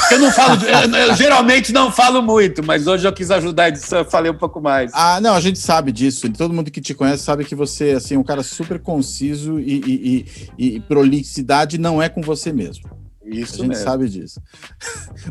Eu geralmente não falo muito, mas hoje eu quis ajudar a edição, eu falei um pouco mais. Não, a gente sabe disso. Todo mundo que te conhece sabe que você assim, é um cara super conciso e prolixidade não é com você mesmo. Isso a gente sabe disso.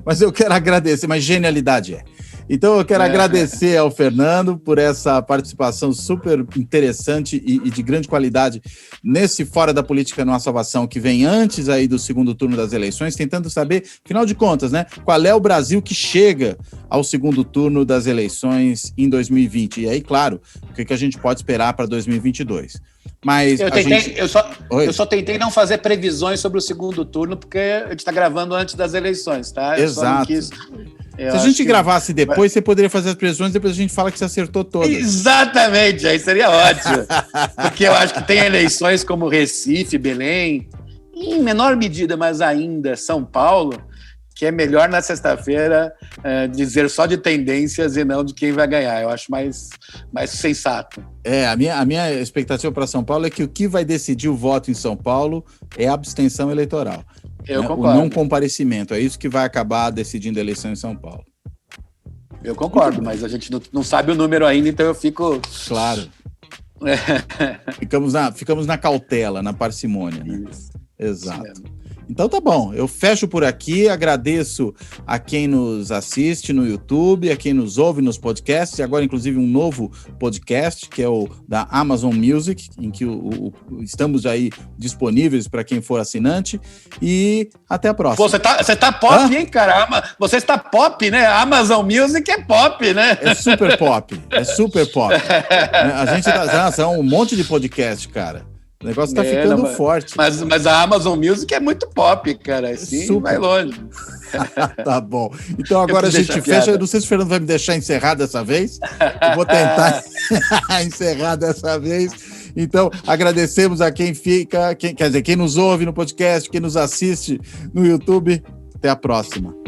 Mas eu quero agradecer, mas genialidade é. Então eu quero agradecer ao Fernando por essa participação super interessante e de grande qualidade nesse Fora da Política Não Há Salvação, que vem antes aí do segundo turno das eleições, tentando saber, afinal de contas, né, qual é o Brasil que chega ao segundo turno das eleições em 2020. E aí, claro, o que a gente pode esperar para 2022. Mas eu só tentei não fazer previsões sobre o segundo turno, porque a gente está gravando antes das eleições, tá? Exato. Se a gente gravasse depois, você poderia fazer as previsões, depois a gente fala que você acertou todas. Exatamente, aí seria ótimo. Porque eu acho que tem eleições como Recife, Belém, em menor medida, mas ainda São Paulo, que é melhor na sexta-feira dizer só de tendências e não de quem vai ganhar. Eu acho mais sensato. A minha expectativa para São Paulo é que o que vai decidir o voto em São Paulo é a abstenção eleitoral. Eu concordo. O não comparecimento. É isso que vai acabar decidindo a eleição em São Paulo. Eu concordo, mas a gente não sabe o número ainda, então eu fico... Claro. Ficamos na cautela, na parcimônia, né? Isso. Exato. Então tá bom, eu fecho por aqui, agradeço a quem nos assiste no YouTube, a quem nos ouve nos podcasts, e agora inclusive um novo podcast, que é o da Amazon Music, em que estamos aí disponíveis para quem for assinante, e até a próxima. Pô, você tá pop, hein, cara? Você está pop, né? A Amazon Music é pop, né? É super pop. A gente é um monte de podcast, cara. O negócio tá ficando forte. Mas a Amazon Music é muito pop, cara. Assim, vai longe. Tá bom. Então agora a gente fecha. Eu não sei se o Fernando vai me deixar encerrar dessa vez. Eu vou tentar encerrar dessa vez. Então, agradecemos a quem fica, quem nos ouve no podcast, quem nos assiste no YouTube. Até a próxima.